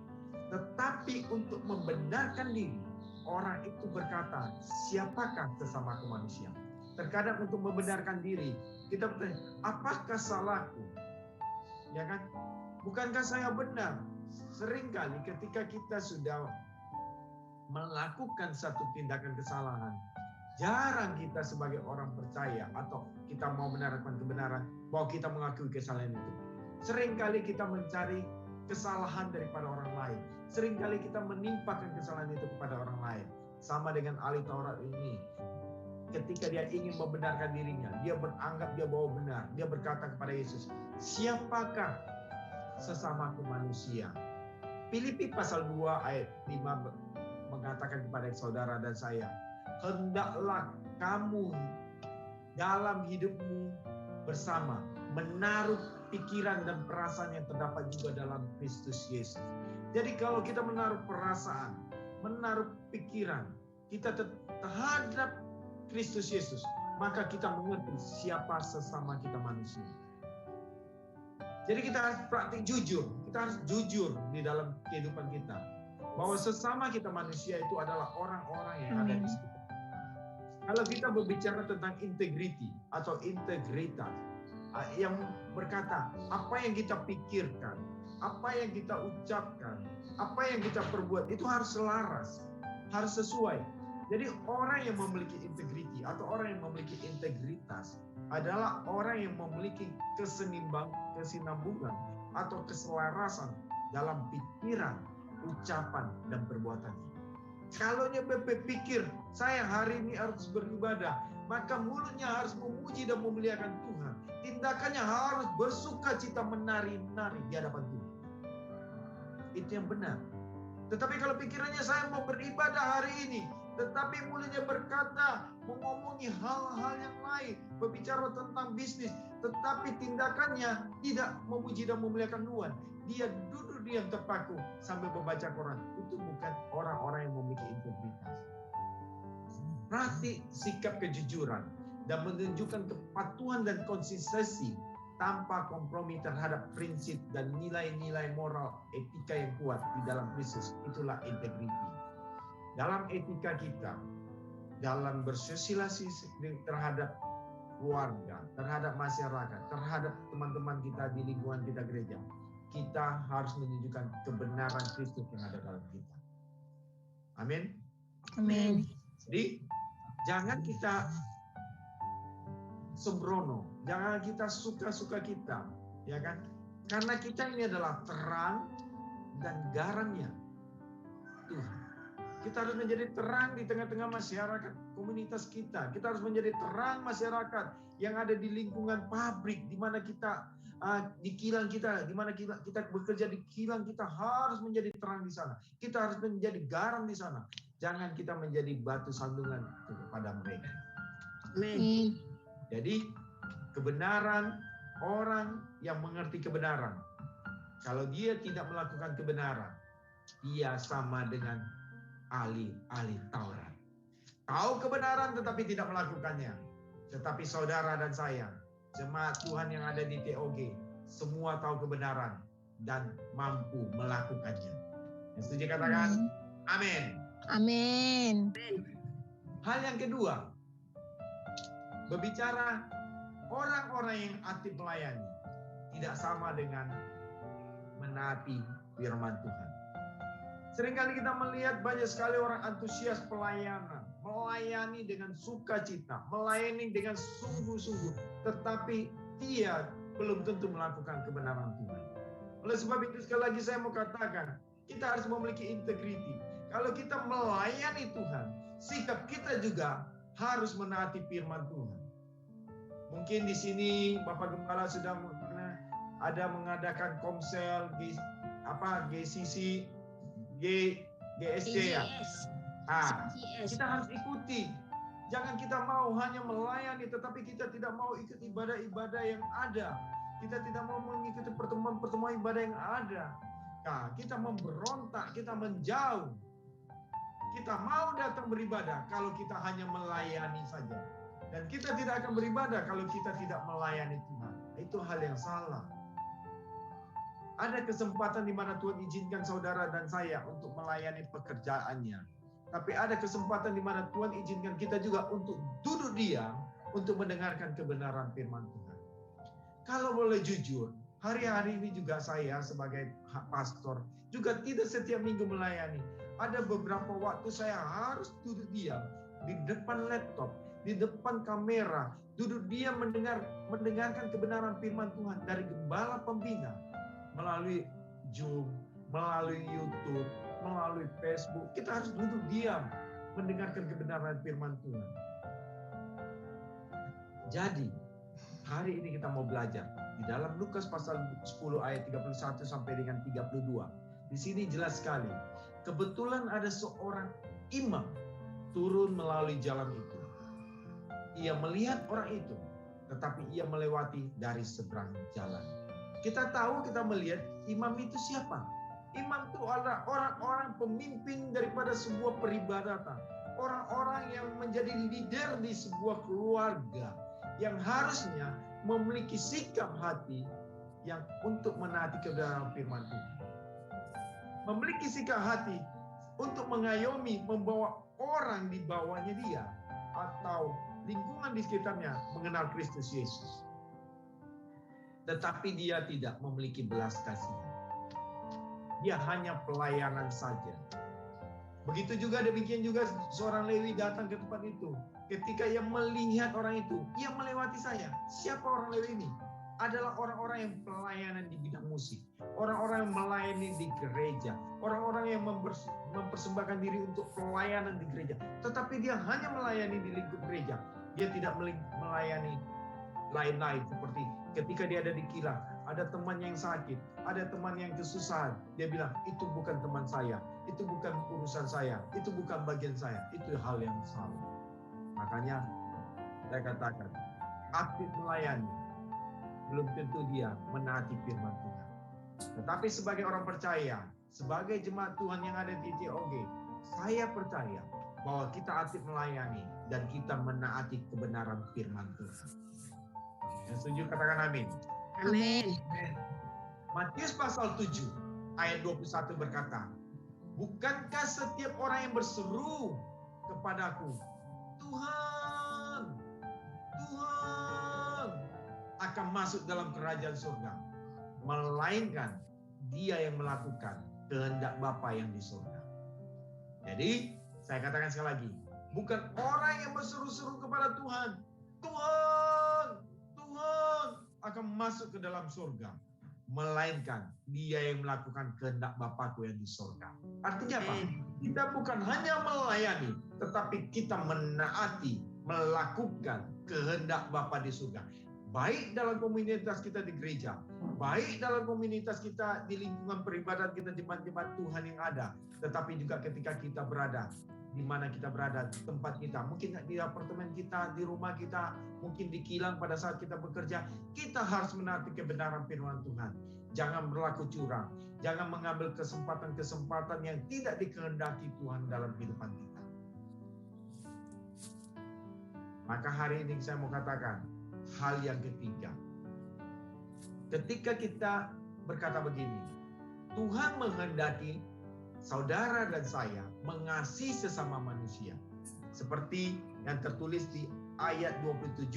tetapi untuk membenarkan diri, orang itu berkata, siapakah sesamaku manusia? Terkadang untuk membenarkan diri, kita bertanya, apakah salahku? Ya kan? Bukankah saya benar? Seringkali ketika kita sudah melakukan satu tindakan kesalahan, jarang kita sebagai orang percaya atau kita mau benarkan kebenaran bahwa kita mengakui kesalahan itu. Seringkali kita mencari kesalahan daripada orang lain. Seringkali kita menimpakan kesalahan itu kepada orang lain. Sama dengan ahli Taurat ini. Ketika dia ingin membenarkan dirinya, dia beranggap dia bahwa benar. Dia berkata kepada Yesus, siapakah sesamaku manusia? Filipi pasal 2 ayat 5 mengatakan kepada saudara dan saya, hendaklah kamu dalam hidupmu bersama menaruh pikiran dan perasaan yang terdapat juga dalam Kristus Yesus. Jadi kalau kita menaruh perasaan, menaruh pikiran kita terhadap Kristus Yesus, maka kita mengerti siapa sesama kita manusia. Jadi kita harus praktik jujur, kita harus jujur di dalam kehidupan kita, bahwa sesama kita manusia itu adalah orang-orang yang ada di sekitar. Kalau kita berbicara tentang integriti atau integritas, yang berkata apa yang kita pikirkan, apa yang kita ucapkan, apa yang kita perbuat itu harus selaras, harus sesuai. Jadi orang yang memiliki integriti atau orang yang memiliki integritas adalah orang yang memiliki kesinambungan atau keselarasan dalam pikiran, ucapan, dan perbuatannya. Kalau dia berpikir, saya hari ini harus beribadah, maka mulutnya harus memuji dan memuliakan Tuhan. Tindakannya harus bersuka cita menari-nari di hadapan Tuhan. Itu yang benar. Tetapi kalau pikirannya saya mau beribadah hari ini, tetapi mulutnya berkata, mengomongi hal-hal yang lain, berbicara tentang bisnis, tetapi tindakannya tidak memuji dan memuliakan Tuhan. Dia duduk diam terpaku sambil membaca Quran. Itu bukan orang-orang yang memiliki integritas. Berarti sikap kejujuran dan menunjukkan kepatuhan dan konsistensi tanpa kompromi terhadap prinsip dan nilai-nilai moral etika yang kuat di dalam Kristus. Itulah integriti. Dalam etika kita, dalam bersosialisasi terhadap keluarga, terhadap masyarakat, terhadap teman-teman kita di lingkungan kita gereja, kita harus menunjukkan kebenaran Kristus yang ada dalam kita. Amin. Amin. Jadi jangan kita sembrono, jangan kita suka-suka kita, ya kan? Karena kita ini adalah terang dan garamnya Tuhan. Kita harus menjadi terang di tengah-tengah masyarakat komunitas kita. Kita harus menjadi terang masyarakat yang ada di lingkungan pabrik, di mana kita di kilang kita, di mana kita bekerja di kilang, kita harus menjadi terang di sana. Kita harus menjadi garam di sana. Jangan kita menjadi batu sandungan kepada mereka. Amin. Jadi kebenaran, orang yang mengerti kebenaran, kalau dia tidak melakukan kebenaran, dia sama dengan ahli Taurat. Tahu kebenaran tetapi tidak melakukannya. Tetapi saudara dan saya, jemaat Tuhan yang ada di TOG, semua tahu kebenaran dan mampu melakukannya. Yang setuju katakan amin. Amin. Hal yang kedua, berbicara orang-orang yang aktif melayani tidak sama dengan menaati firman Tuhan. Seringkali kita melihat banyak sekali orang antusias pelayanan, melayani dengan sukacita, melayani dengan sungguh-sungguh, tetapi dia belum tentu melakukan kebenaran Tuhan. Oleh sebab itu sekali lagi saya mau katakan, kita harus memiliki integriti. Kalau kita melayani Tuhan, sikap kita juga harus menaati firman Tuhan. Mungkin di sini Bapak Gembala sudah ada mengadakan komsel GCC, GSC ya. Kita harus ikuti. Jangan kita mau hanya melayani, tetapi kita tidak mau ikut ibadah-ibadah yang ada. Kita tidak mau mengikuti pertemuan-pertemuan ibadah yang ada. Nah, kita memberontak, kita menjauh. Kita mau datang beribadah kalau kita hanya melayani saja. Dan kita tidak akan beribadah kalau kita tidak melayani Tuhan. Itu hal yang salah. Ada kesempatan di mana Tuhan izinkan saudara dan saya untuk melayani pekerjaannya. Tapi ada kesempatan di mana Tuhan izinkan kita juga untuk duduk diam untuk mendengarkan kebenaran firman Tuhan. Kalau boleh jujur, hari-hari ini juga saya sebagai pastor juga tidak setiap minggu melayani. Ada beberapa waktu saya harus duduk diam di depan laptop, di depan kamera, duduk diam mendengarkan kebenaran firman Tuhan dari gembala pembina melalui Zoom, melalui YouTube, melalui Facebook. Kita harus duduk diam mendengarkan kebenaran firman Tuhan. Jadi, hari ini kita mau belajar di dalam Lukas pasal 10 ayat 31 sampai dengan 32. Di sini jelas sekali, kebetulan ada seorang imam turun melalui jalan itu. Ia melihat orang itu, tetapi ia melewati dari seberang jalan. Kita tahu, kita melihat imam itu siapa? Imam itu adalah orang-orang pemimpin daripada sebuah peribadatan. Orang-orang yang menjadi leader di sebuah keluarga. Yang harusnya memiliki sikap hati yang untuk menaati kebenaran firman Tuhan. Memiliki sikap hati untuk mengayomi, membawa orang di bawahnya dia. Atau lingkungan di sekitarnya mengenal Kristus Yesus. Tetapi dia tidak memiliki belas kasihan. Dia hanya pelayanan saja. Begitu juga demikian juga seorang Lewi datang ke tempat itu. Ketika ia melihat orang itu, ia melewati saya. Siapa orang Lewi ini? Adalah orang-orang yang pelayanan di bidang musik. Orang-orang yang melayani di gereja. Orang-orang yang mempersembahkan diri untuk pelayanan di gereja. Tetapi dia hanya melayani di lingkup gereja. Dia tidak melayani lain-lain, seperti ketika dia ada di kilang, ada teman yang sakit, ada teman yang kesusahan, dia bilang, itu bukan teman saya, itu bukan urusan saya, itu bukan bagian saya, itu hal yang salah. Makanya saya katakan, aktif melayani belum tentu dia menaati firman Tuhan. Tetapi sebagai orang percaya, sebagai jemaat Tuhan yang ada di TOG, saya percaya bahwa kita aktif melayani dan kita menaati kebenaran firman Tuhan. Yang setuju katakan amin. Amin. Matius pasal 7 ayat 21 berkata, bukankah setiap orang yang berseru kepadaku, Tuhan, Tuhan, akan masuk dalam kerajaan surga, melainkan dia yang melakukan kehendak Bapa yang di surga. Jadi, saya katakan sekali lagi, bukan orang yang berseru-seru kepada Tuhan, Tuhan, Tuhan akan masuk ke dalam surga. melainkan dia yang melakukan kehendak Bapakku yang di sorga. Artinya apa? Kita bukan hanya melayani, tetapi kita menaati, melakukan kehendak Bapa di surga. Baik dalam komunitas kita di gereja, baik dalam komunitas kita di lingkungan peribadatan kita, jemaat-jemaat Tuhan yang ada, tetapi juga ketika kita berada di mana kita berada, di tempat kita, mungkin di apartemen kita, di rumah kita, mungkin di kilang pada saat kita bekerja, kita harus menaati kebenaran firman Tuhan. Jangan berlaku curang, jangan mengambil kesempatan-kesempatan yang tidak dikehendaki Tuhan dalam kehidupan kita. Maka hari ini saya mau katakan hal yang ketiga. Ketika kita berkata begini, Tuhan menghendaki saudara dan saya mengasihi sesama manusia. Seperti yang tertulis di ayat 27,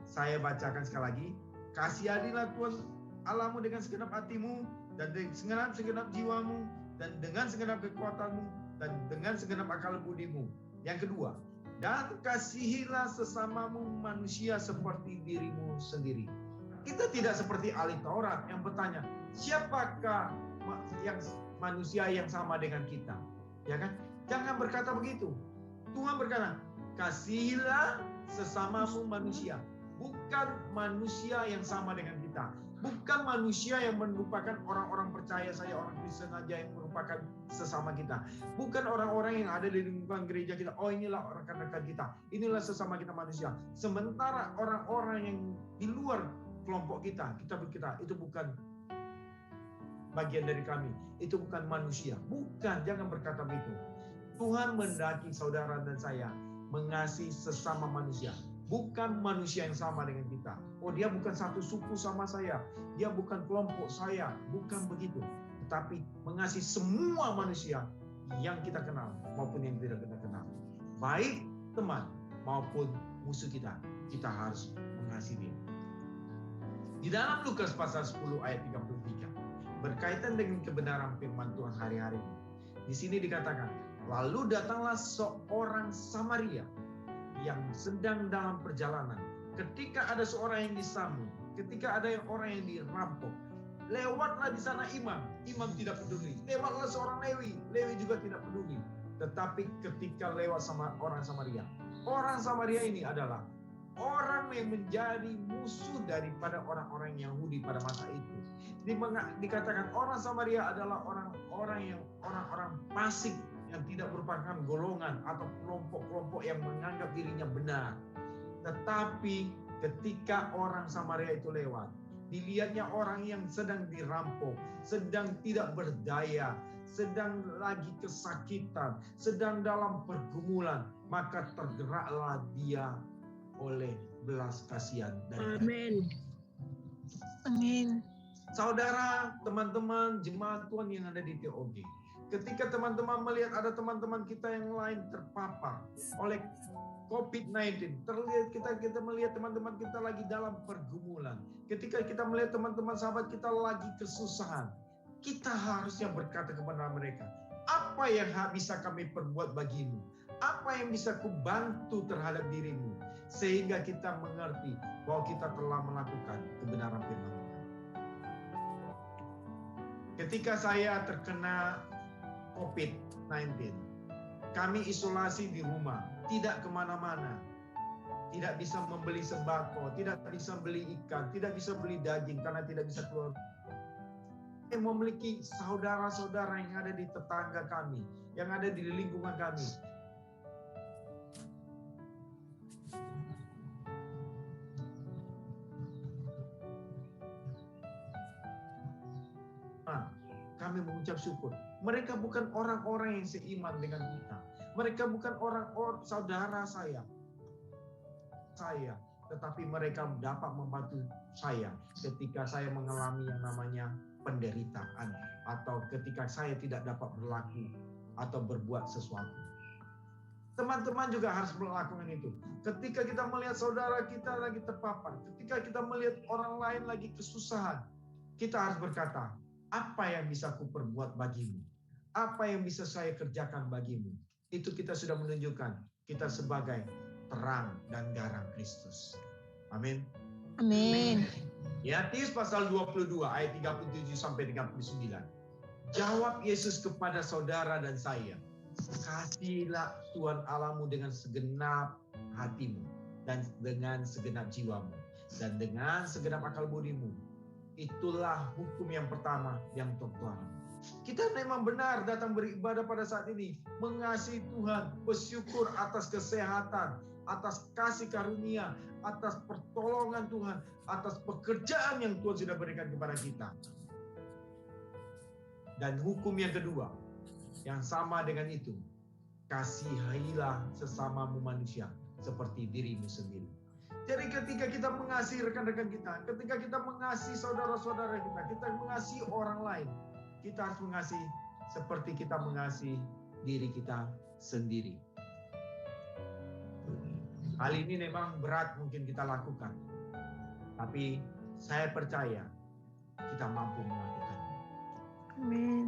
saya bacakan sekali lagi. Kasihanilah Tuhan Allahmu dengan segenap hatimu, dan dengan segenap jiwamu, dan dengan segenap kekuatanmu, dan dengan segenap akal budimu. Yang kedua, dan kasihilah sesamamu manusia seperti dirimu sendiri. Kita tidak seperti ahli Taurat yang bertanya, siapakah yang manusia yang sama dengan kita? Ya kan? Jangan berkata begitu. Tuhan berkata, kasihilah sesamamu manusia. Bukan manusia yang sama dengan kita. Bukan manusia yang merupakan orang-orang percaya saya, orang Kristen saja yang merupakan sesama kita. Bukan orang-orang yang ada di lingkungan gereja kita. Oh, inilah rekan-rekan kita. Inilah sesama kita manusia. Sementara orang-orang yang di luar kelompok kita berkata, itu bukan bagian dari kami. Itu bukan manusia. Bukan, jangan berkata begitu. Tuhan mendaki saudara dan saya mengasihi sesama manusia. Bukan manusia yang sama dengan kita. Oh, dia bukan satu suku sama saya. Dia bukan kelompok saya. Bukan begitu. Tetapi mengasihi semua manusia yang kita kenal maupun yang tidak kita kenal. Baik teman maupun musuh kita. Kita harus mengasihi dia. Di dalam Lukas pasal 10 ayat 33. Berkaitan dengan kebenaran firman Tuhan hari-hari ini. Di sini dikatakan, lalu datanglah seorang Samaria yang sedang dalam perjalanan. Ketika ada seorang yang disambut, ketika ada orang yang dirampok, lewatlah di sana imam tidak peduli. Lewatlah seorang Lewi juga tidak peduli. Tetapi ketika lewat sama orang Samaria ini adalah orang yang menjadi musuh daripada orang-orang Yahudi pada masa itu. Dikatakan orang Samaria adalah orang-orang fasik yang tidak merupakan golongan atau kelompok-kelompok yang menganggap dirinya benar. Tetapi ketika orang Samaria itu lewat, dilihatnya orang yang sedang dirampok, sedang tidak berdaya, sedang lagi kesakitan, sedang dalam pergumulan, maka tergeraklah dia oleh belas kasihan dari Amin. Amin. Saudara, teman-teman, jemaat Tuhan yang ada di TOG, ketika teman-teman melihat ada teman-teman kita yang lain terpapar oleh COVID-19, kita melihat teman-teman kita lagi dalam pergumulan, ketika kita melihat teman-teman sahabat kita lagi kesusahan, kita harusnya berkata kepada mereka, apa yang bisa kami perbuat bagimu? Apa yang bisa kubantu terhadap dirimu? Sehingga kita mengerti bahwa kita telah melakukan kebenaran firman Tuhan. Ketika saya terkena COVID-19, kami isolasi di rumah, tidak kemana-mana, tidak bisa membeli sembako, tidak bisa beli ikan, tidak bisa beli daging karena tidak bisa keluar. Memiliki saudara-saudara yang ada di tetangga kami, yang ada di lingkungan kami. Kami mengucap syukur. Mereka bukan orang-orang yang seiman dengan kita. Mereka bukan orang-orang saudara saya, tetapi mereka dapat membantu saya ketika saya mengalami yang namanya penderitaan atau ketika saya tidak dapat berlaku atau berbuat sesuatu. Teman-teman juga harus melakukan itu. Ketika kita melihat saudara kita lagi terpapar, ketika kita melihat orang lain lagi kesusahan, kita harus berkata, apa yang bisa aku perbuat bagimu? Apa yang bisa saya kerjakan bagimu? Itu kita sudah menunjukkan kita sebagai terang dan garam Kristus. Amin. Amin. Matius pasal 22 ayat 37 sampai 39. Jawab Yesus kepada saudara dan saya, kasihilah Tuhan Allahmu dengan segenap hatimu dan dengan segenap jiwamu dan dengan segenap akal budimu. Itulah hukum yang pertama yang terutama. Kita memang benar datang beribadah pada saat ini, mengasihi Tuhan, bersyukur atas kesehatan, atas kasih karunia, atas pertolongan Tuhan, atas pekerjaan yang Tuhan sudah berikan kepada kita. Dan hukum yang kedua, yang sama dengan itu, kasihilah sesamamu manusia seperti dirimu sendiri. Jadi ketika kita mengasihi rekan-rekan kita, ketika kita mengasihi saudara-saudara kita, kita mengasihi orang lain, kita harus mengasihi seperti kita mengasihi diri kita sendiri. Hal ini memang berat mungkin kita lakukan, tapi saya percaya kita mampu melakukannya. Amin.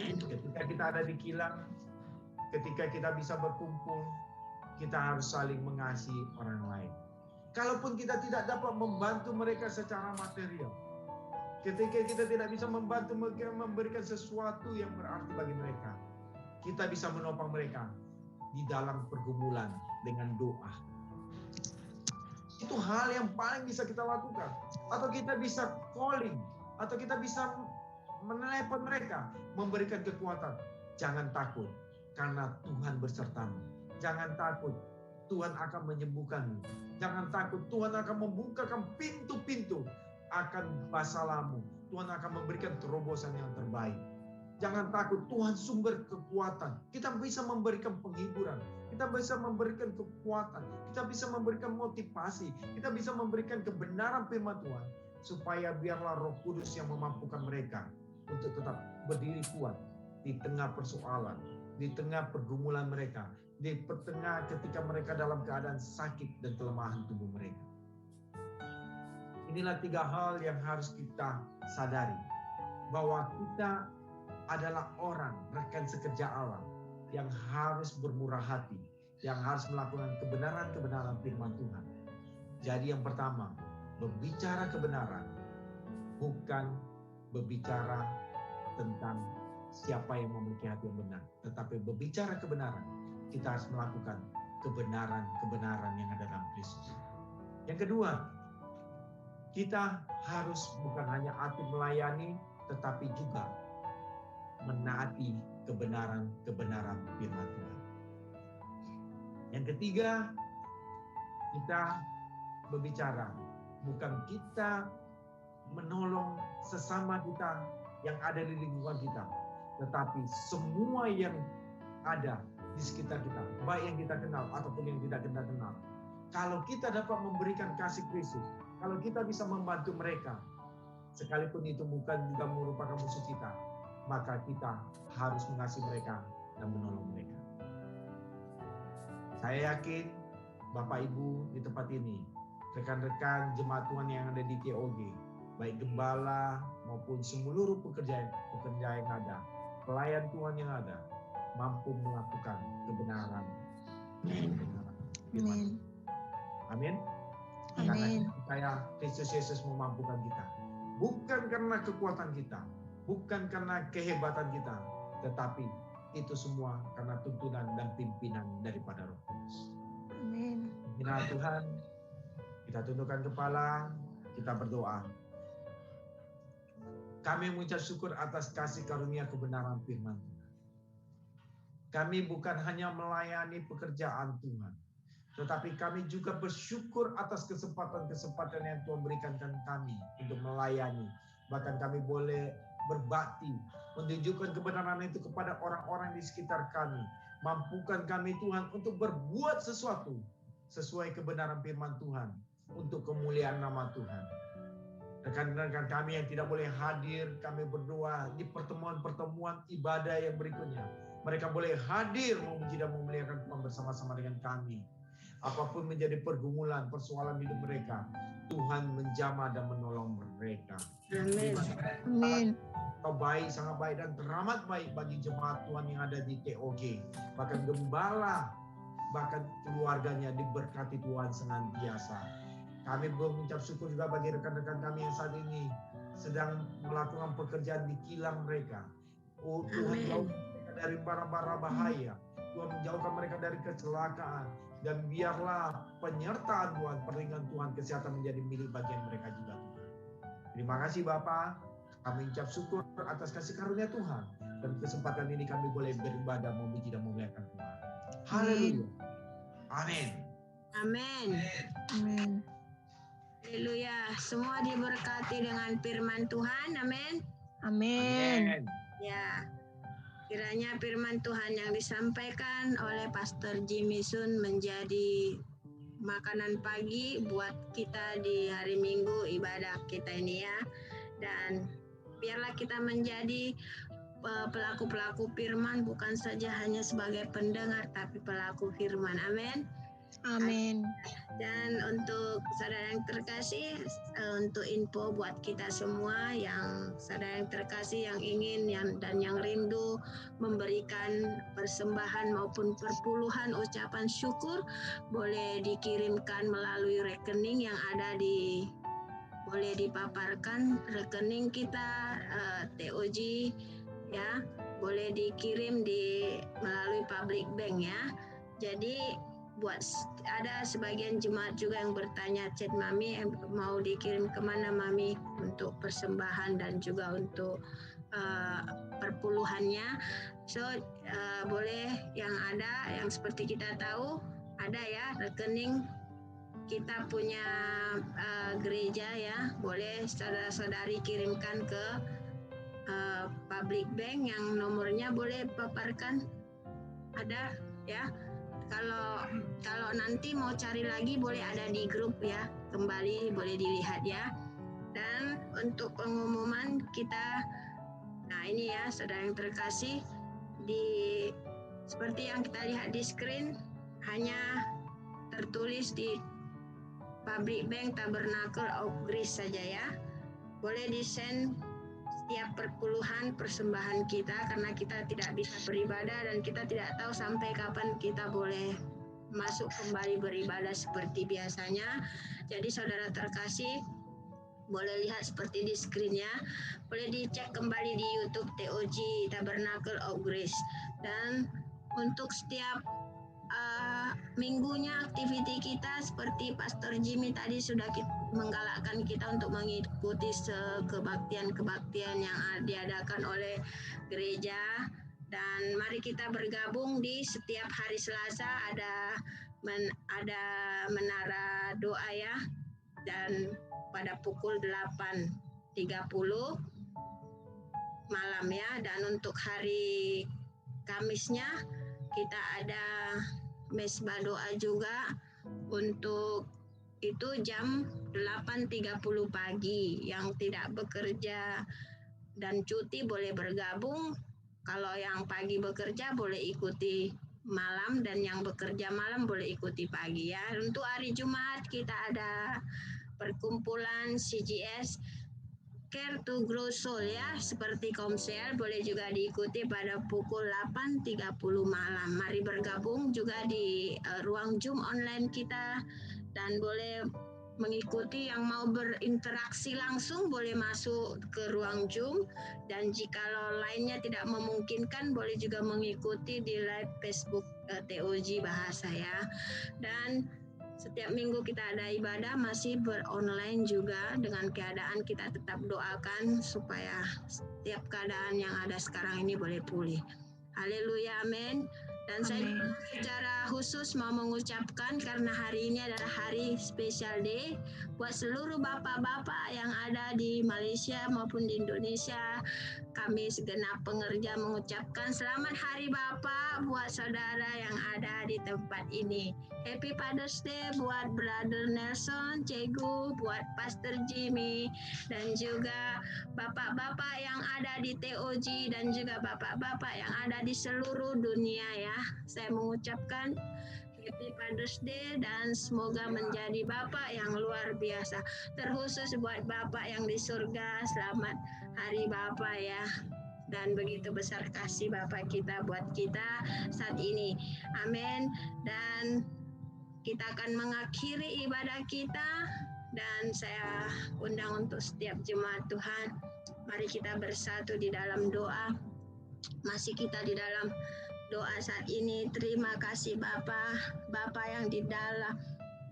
Ketika kita ada di kilang, ketika kita bisa berkumpul, kita harus saling mengasihi orang lain. Kalaupun kita tidak dapat membantu mereka secara material, ketika kita tidak bisa membantu mereka memberikan sesuatu yang berarti bagi mereka, kita bisa menopang mereka di dalam pergumulan dengan doa. Itu hal yang paling bisa kita lakukan. Atau kita bisa calling, atau kita bisa menelepon mereka, memberikan kekuatan. Jangan takut, karena Tuhan bersertamu. Jangan takut, Tuhan akan menyembuhkanmu. Jangan takut, Tuhan akan membukakan pintu-pintu akan masalahmu. Tuhan akan memberikan terobosan yang terbaik. Jangan takut, Tuhan sumber kekuatan. Kita bisa memberikan penghiburan. Kita bisa memberikan kekuatan. Kita bisa memberikan motivasi. Kita bisa memberikan kebenaran firman Tuhan. Supaya biarlah Roh Kudus yang memampukan mereka untuk tetap berdiri kuat di tengah persoalan, di tengah pergumulan mereka, di tengah ketika mereka dalam keadaan sakit dan kelemahan tubuh mereka. Inilah 3 hal yang harus kita sadari. Bahwa kita adalah orang, rekan sekerja Allah, yang harus bermurah hati, yang harus melakukan kebenaran-kebenaran firman Tuhan. Jadi yang pertama, berbicara kebenaran, bukan berbicara tentang siapa yang memiliki hati yang benar, tetapi berbicara kebenaran, kita harus melakukan kebenaran-kebenaran yang ada dalam Kristus. Yang kedua, kita harus bukan hanya aktif melayani, tetapi juga menaati kebenaran-kebenaran firman Tuhan. Yang ketiga, kita berbicara, bukan kita menolong sesama kita yang ada di lingkungan kita, tetapi semua yang ada di sekitar kita, baik yang kita kenal ataupun yang tidak kita kenal. Kalau kita dapat memberikan kasih Kristus, kalau kita bisa membantu mereka, sekalipun itu bukan juga merupakan musuh kita, maka kita harus mengasihi mereka dan menolong mereka. Saya yakin Bapak Ibu di tempat ini, rekan-rekan jemaat Tuhan yang ada di TOG, baik gembala maupun seluruh pekerja yang ada, pelayan Tuhan yang ada, mampu melakukan kebenaran. Amin. Amin. Amin. Karena saya Kristus Yesus memampukan kita. Bukan karena kekuatan kita, bukan karena kehebatan kita, tetapi itu semua karena tuntunan dan pimpinan daripada Roh Kudus. Amin. Inilah Tuhan, kita tundukkan kepala, kita berdoa. Kami mengucap syukur atas kasih karunia kebenaran firman Tuhan. Kami bukan hanya melayani pekerjaan Tuhan, tetapi kami juga bersyukur atas kesempatan-kesempatan yang Tuhan berikan kami untuk melayani. Bahkan kami boleh berbakti, menunjukkan kebenaran itu kepada orang-orang di sekitar kami. Mampukan kami Tuhan untuk berbuat sesuatu sesuai kebenaran firman Tuhan untuk kemuliaan nama Tuhan. Rekan-rekan kami yang tidak boleh hadir, kami berdoa di pertemuan-pertemuan ibadah yang berikutnya. Mereka boleh hadir memuji dan memuliakan Tuhan bersama-sama dengan kami. Apapun menjadi pergumulan, persoalan hidup mereka, Tuhan menjamah dan menolong mereka. Amin. Amin. Kau baik, sangat baik dan teramat baik bagi jemaat Tuhan yang ada di TOG. Bahkan gembala, bahkan keluarganya diberkati Tuhan senantiasa. Kami mengucap syukur juga bagi rekan-rekan kami yang saat ini sedang melakukan pekerjaan di kilang mereka. Oh Tuhan, Amin. jauhkan mereka dari bara-bara bahaya. Tuhan, menjauhkan mereka dari kecelakaan. Dan biarlah penyertaan Tuhan, perlindungan Tuhan, kesehatan menjadi milik bagian mereka juga. Terima kasih Bapa. Kami ucap syukur atas kasih karunia Tuhan. Dan kesempatan ini kami boleh beribadah, memuji dan memuliakan Tuhan. Haleluya. Amin. Amin. Amin. Haleluya. Semua diberkati dengan firman Tuhan. Amin. Amin. Amin. Ya. Kiranya firman Tuhan yang disampaikan oleh Pastor Jimmy Sun menjadi makanan pagi buat kita di hari Minggu ibadah kita ini ya. Dan biarlah kita menjadi pelaku-pelaku firman, bukan saja hanya sebagai pendengar tapi pelaku firman. Amin. Amin. Dan untuk saudara yang terkasih, untuk info buat kita semua yang saudara yang terkasih yang ingin dan yang rindu memberikan persembahan maupun perpuluhan ucapan syukur, boleh dikirimkan melalui rekening yang ada boleh dipaparkan rekening kita TOG ya, boleh dikirim melalui public bank ya. Jadi ada sebagian jemaat juga yang bertanya, chat Mami mau dikirim kemana Mami untuk persembahan dan juga untuk perpuluhannya. So boleh yang ada, yang seperti kita tahu ada ya rekening kita punya gereja ya, boleh saudara-saudari kirimkan ke public bank yang nomornya boleh paparkan ada ya. Kalau nanti mau cari lagi boleh ada di grup ya, kembali boleh dilihat ya. Dan untuk pengumuman kita, nah ini ya saudara yang terkasih, seperti yang kita lihat di screen, hanya tertulis di Public Bank Tabernacle of Grace saja ya. Boleh di-send setiap perpuluhan persembahan kita, karena kita tidak bisa beribadah dan kita tidak tahu sampai kapan kita boleh masuk kembali beribadah seperti biasanya. Jadi saudara terkasih boleh lihat seperti di screen-nya, boleh dicek kembali di YouTube TOG Tabernacle of Grace. Dan untuk setiap minggunya aktiviti kita seperti Pastor Jimmy tadi sudah menggalakkan kita untuk mengikuti kebaktian yang diadakan oleh gereja. Dan mari kita bergabung di setiap hari Selasa ada menara doa ya, dan pada pukul 8.30 malam ya. Dan untuk hari Kamisnya kita ada mesbah doa juga, untuk itu jam 8.30 pagi. Yang tidak bekerja dan cuti boleh bergabung. Kalau yang pagi bekerja boleh ikuti malam, dan yang bekerja malam boleh ikuti pagi ya. Untuk hari Jumat kita ada perkumpulan CGS Care to Grow Soul ya, seperti Komsel, boleh juga diikuti pada pukul 8.30 malam. Mari bergabung juga di ruang Zoom online kita, dan boleh mengikuti. Yang mau berinteraksi langsung boleh masuk ke ruang Zoom, dan jikalau lainnya tidak memungkinkan boleh juga mengikuti di live Facebook TOG Bahasa ya. Dan setiap minggu kita ada ibadah masih beronline juga, dengan keadaan kita tetap doakan supaya setiap keadaan yang ada sekarang ini boleh pulih. Haleluya, amin. Dan saya secara khusus mau mengucapkan, karena hari ini adalah hari special day buat seluruh bapak-bapak yang ada di Malaysia maupun di Indonesia. Kami segenap pengerja mengucapkan selamat hari Bapak buat saudara yang ada di tempat ini. Happy Father's Day buat Brother Nelson, Cegu, buat Pastor Jimmy, dan juga bapak-bapak yang ada di TOG, dan juga bapak-bapak yang ada di seluruh dunia ya. Saya mengucapkan Happy Father's Day, dan semoga menjadi bapak yang luar biasa. Terkhusus buat bapak yang di surga, selamat hari Bapak ya. Dan begitu besar kasih Bapak kita buat kita saat ini. Amin. Dan kita akan mengakhiri ibadah kita Dan saya undang untuk setiap jemaat Tuhan, mari kita bersatu di dalam doa. Masih kita di dalam doa saat ini. Terima kasih Bapa, Bapa yang di dalam,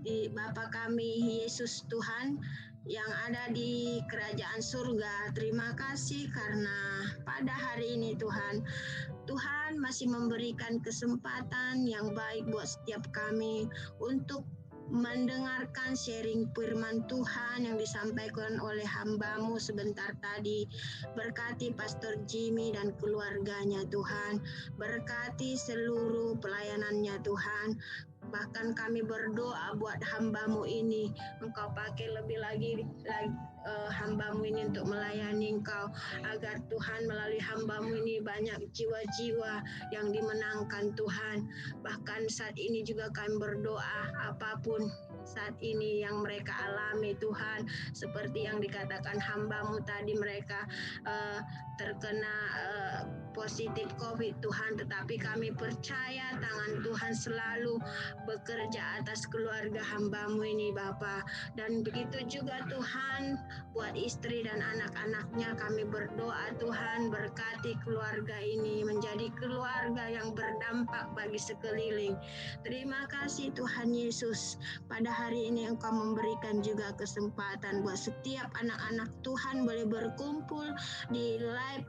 di Bapa kami Yesus Tuhan yang ada di kerajaan surga. Terima kasih karena pada hari ini Tuhan, Tuhan masih memberikan kesempatan yang baik buat setiap kami untuk mendengarkan sharing firman Tuhan yang disampaikan oleh hamba-Mu sebentar tadi. Berkati Pastor Jimmy dan keluarganya Tuhan, berkati seluruh pelayanannya Tuhan. Bahkan kami berdoa buat hamba-Mu ini, Engkau pakai lebih lagi hamba-Mu ini untuk melayani Engkau, agar Tuhan melalui hamba-Mu ini banyak jiwa-jiwa yang dimenangkan Tuhan. Bahkan saat ini juga kami berdoa, apapun saat ini yang mereka alami Tuhan, seperti yang dikatakan hamba-Mu tadi, mereka terkena positif COVID Tuhan, tetapi kami percaya tangan Tuhan selalu bekerja atas keluarga hamba-Mu ini Bapa. Dan begitu juga Tuhan buat istri dan anak-anaknya, kami berdoa Tuhan berkati keluarga ini menjadi keluarga yang berdampak bagi sekeliling. Terima kasih Tuhan Yesus, pada hari ini Engkau memberikan juga kesempatan buat setiap anak-anak Tuhan boleh berkumpul di live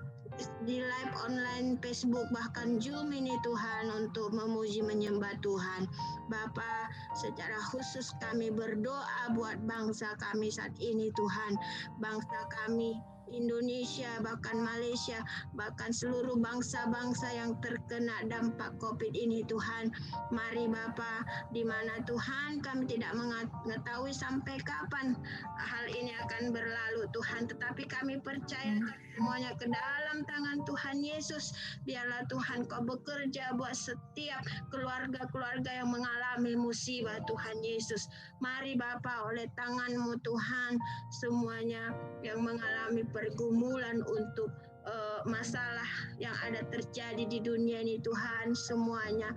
online Facebook bahkan Zoom ini Tuhan, untuk memuji menyembah Tuhan. Bapa, secara khusus kami berdoa buat bangsa kami saat ini Tuhan, bangsa kami Indonesia, bahkan Malaysia, bahkan seluruh bangsa-bangsa yang terkena dampak COVID ini Tuhan. Mari Bapa, di mana Tuhan kami tidak mengetahui sampai kapan hal ini akan berlalu Tuhan, tetapi kami percaya semuanya ke dalam tangan Tuhan Yesus. Biarlah Tuhan Kau bekerja buat setiap keluarga-keluarga yang mengalami musibah Tuhan Yesus. Mari Bapa, oleh tangan-Mu Tuhan, semuanya yang mengalami pergumulan untuk masalah yang ada terjadi di dunia ini Tuhan, semuanya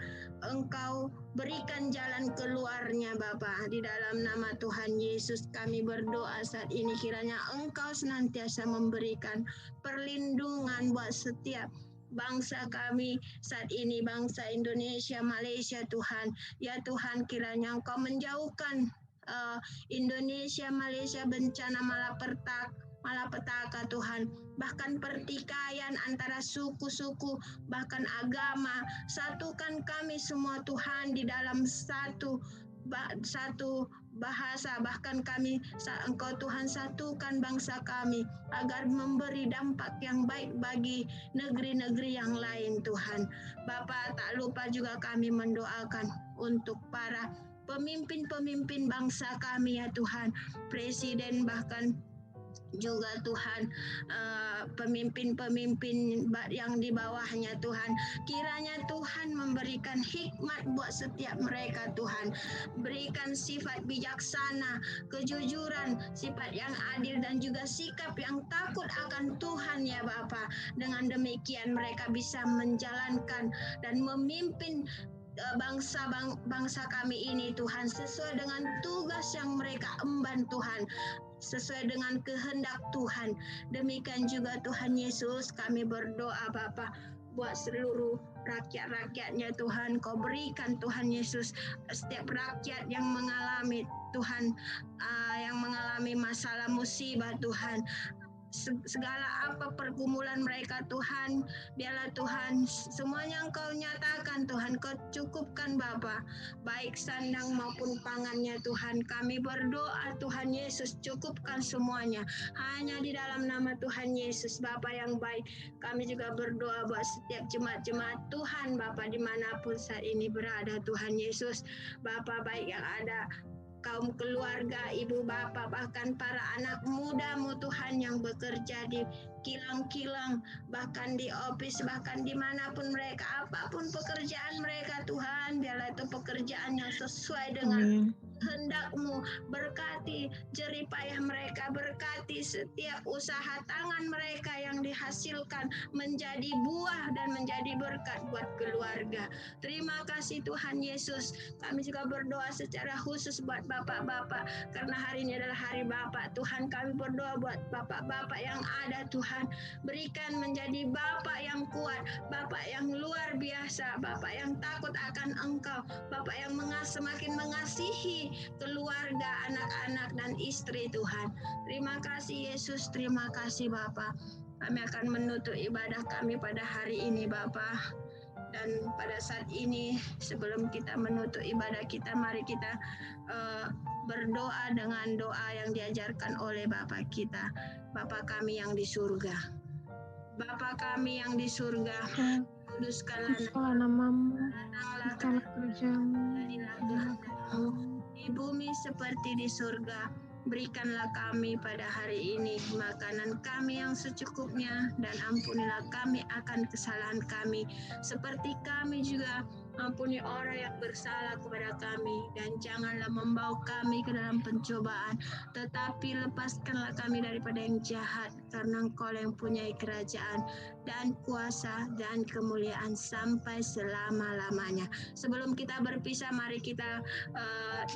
Engkau berikan jalan keluarnya Bapa. Di dalam nama Tuhan Yesus kami berdoa saat ini, kiranya Engkau senantiasa memberikan perlindungan buat setiap bangsa kami saat ini, bangsa Indonesia, Malaysia Tuhan. Ya Tuhan, kiranya Engkau menjauhkan Indonesia, Malaysia bencana malapetaka Tuhan, bahkan pertikaian antara suku-suku, bahkan agama. Satukan kami semua Tuhan di dalam satu bahasa, bahkan kami Engkau Tuhan satukan bangsa kami agar memberi dampak yang baik bagi negeri-negeri yang lain Tuhan. Bapa, tak lupa juga kami mendoakan untuk para pemimpin-pemimpin bangsa kami ya Tuhan, presiden, bahkan juga Tuhan pemimpin-pemimpin yang di bawahnya Tuhan. Kiranya Tuhan memberikan hikmat buat setiap mereka Tuhan. Berikan sifat bijaksana, kejujuran, sifat yang adil, dan juga sikap yang takut akan Tuhan ya Bapa. Dengan demikian mereka bisa menjalankan dan memimpin bangsa kami ini Tuhan, sesuai dengan tugas yang mereka emban Tuhan, sesuai dengan kehendak Tuhan. Demikian juga Tuhan Yesus, kami berdoa Bapa buat seluruh rakyat-rakyatnya Tuhan. Kau berikan Tuhan Yesus setiap rakyat yang mengalami Tuhan, yang mengalami masalah musibah Tuhan, segala apa pergumulan mereka Tuhan, biarlah Tuhan semuanya Engkau nyatakan Tuhan, Kau cukupkan Bapa, baik sandang maupun pangannya Tuhan. Kami berdoa Tuhan Yesus, cukupkan semuanya hanya di dalam nama Tuhan Yesus. Bapa yang baik, kami juga berdoa buat setiap jemaat-jemaat Tuhan Bapa dimanapun saat ini berada Tuhan Yesus. Bapa baik yang ada kaum keluarga, ibu bapa, bahkan para anak muda-Mu Tuhan yang bekerja di kilang-kilang, bahkan di office, bahkan dimanapun mereka, apapun pekerjaan mereka Tuhan, biarlah itu pekerjaan yang sesuai dengan Amin. kehendak-Mu. Berkati jerih payah mereka, berkati setiap usaha tangan mereka yang dihasilkan menjadi buah dan menjadi berkat buat keluarga. Terima kasih Tuhan Yesus. Kami juga berdoa secara khusus buat bapak-bapak, karena hari ini adalah hari Bapak. Tuhan, kami berdoa buat bapak-bapak yang ada Tuhan. Berikan menjadi bapak yang kuat, bapak yang luar biasa, bapak yang takut akan Engkau, bapak yang semakin mengasihi keluarga, anak-anak, dan istri Tuhan. Terima kasih Yesus, terima kasih Bapa. Kami akan menutup ibadah kami pada hari ini Bapa. Dan pada saat ini sebelum kita menutup ibadah kita, mari kita berdoa dengan doa yang diajarkan oleh Bapa kita. Bapa kami yang di surga. Bapa kami yang di surga, kuduskanlah namamu, datanglah bukanlah kerjamu, jadilah kehendakmu di bumi seperti di surga. Berikanlah kami pada hari ini makanan kami yang secukupnya, dan ampunilah kami akan kesalahan kami, seperti kami juga ampuni orang yang bersalah kepada kami. Dan janganlah membawa kami ke dalam pencobaan, tetapi lepaskanlah kami daripada yang jahat, karena Engkau yang punya kerajaan dan kuasa dan kemuliaan sampai selama-lamanya. Sebelum kita berpisah, mari kita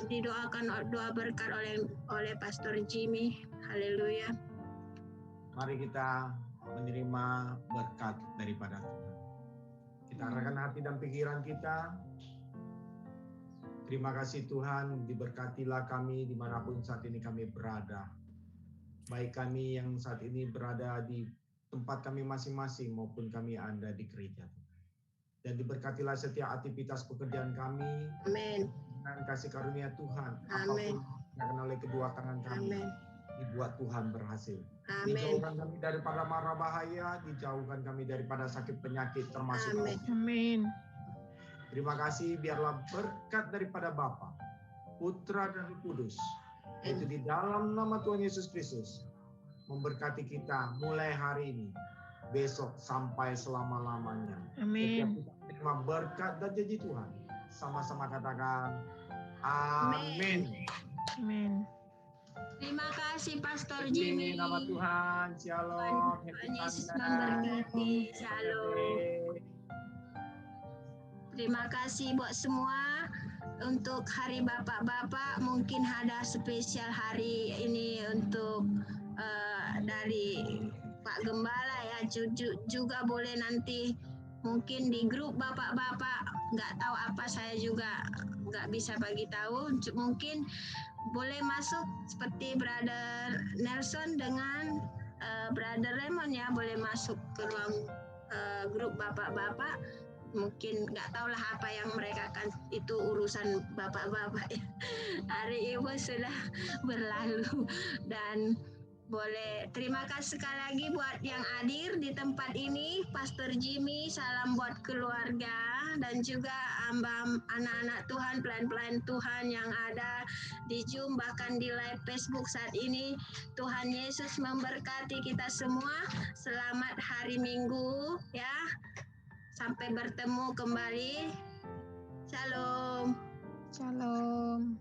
didoakan doa berkat oleh Pastor Jimmy. Haleluya. Mari kita menerima berkat daripada Tuhan. Kita arahkan hati dan pikiran kita. Terima kasih Tuhan, diberkatilah kami dimanapun saat ini kami berada. Baik kami yang saat ini berada di tempat kami masing-masing maupun kami ada di gereja. Dan diberkatilah setiap aktivitas pekerjaan kami. Amin. Dengan kasih karunia Tuhan. Amin. Apapun yang oleh kedua tangan kami. Amin. Dibuat Tuhan berhasil. Amin. Dijauhkan kami daripada mara bahaya, dijauhkan kami daripada sakit penyakit termasuk Amin. Amin. Terima kasih, biarlah berkat daripada Bapa, Putra dan Roh Kudus, itu di dalam nama Tuhan Yesus Kristus, memberkati kita mulai hari ini, besok sampai selama-lamanya. Amin. Setiap kita menerima berkat dan janji Tuhan, sama-sama katakan, Amin. Amin. Terima kasih Pastor Ini Jimmy. nama Tuhan, Shalom. Tuhan Yesus memberkati. Shalom. Terima kasih buat semua. Untuk hari bapak-bapak, mungkin ada spesial hari ini untuk dari Pak Gembala ya. Juga boleh nanti mungkin di grup bapak-bapak, nggak tahu apa, saya juga nggak bisa bagi tahu. Mungkin boleh masuk seperti Brother Nelson dengan Brother Raymond ya, boleh masuk ke ruang grup bapak-bapak. Mungkin nggak tahulah apa yang mereka akan, itu urusan bapak-bapak ya. Hari Ibu sudah berlalu, dan boleh terima kasih sekali lagi buat yang hadir di tempat ini. Pastor Jimmy, salam buat keluarga, dan juga anak-anak Tuhan, pelayan-pelayan Tuhan yang ada di Zoom, bahkan di live Facebook saat ini. Tuhan Yesus memberkati kita semua. Selamat hari Minggu ya. Sampai bertemu kembali. Shalom. Shalom.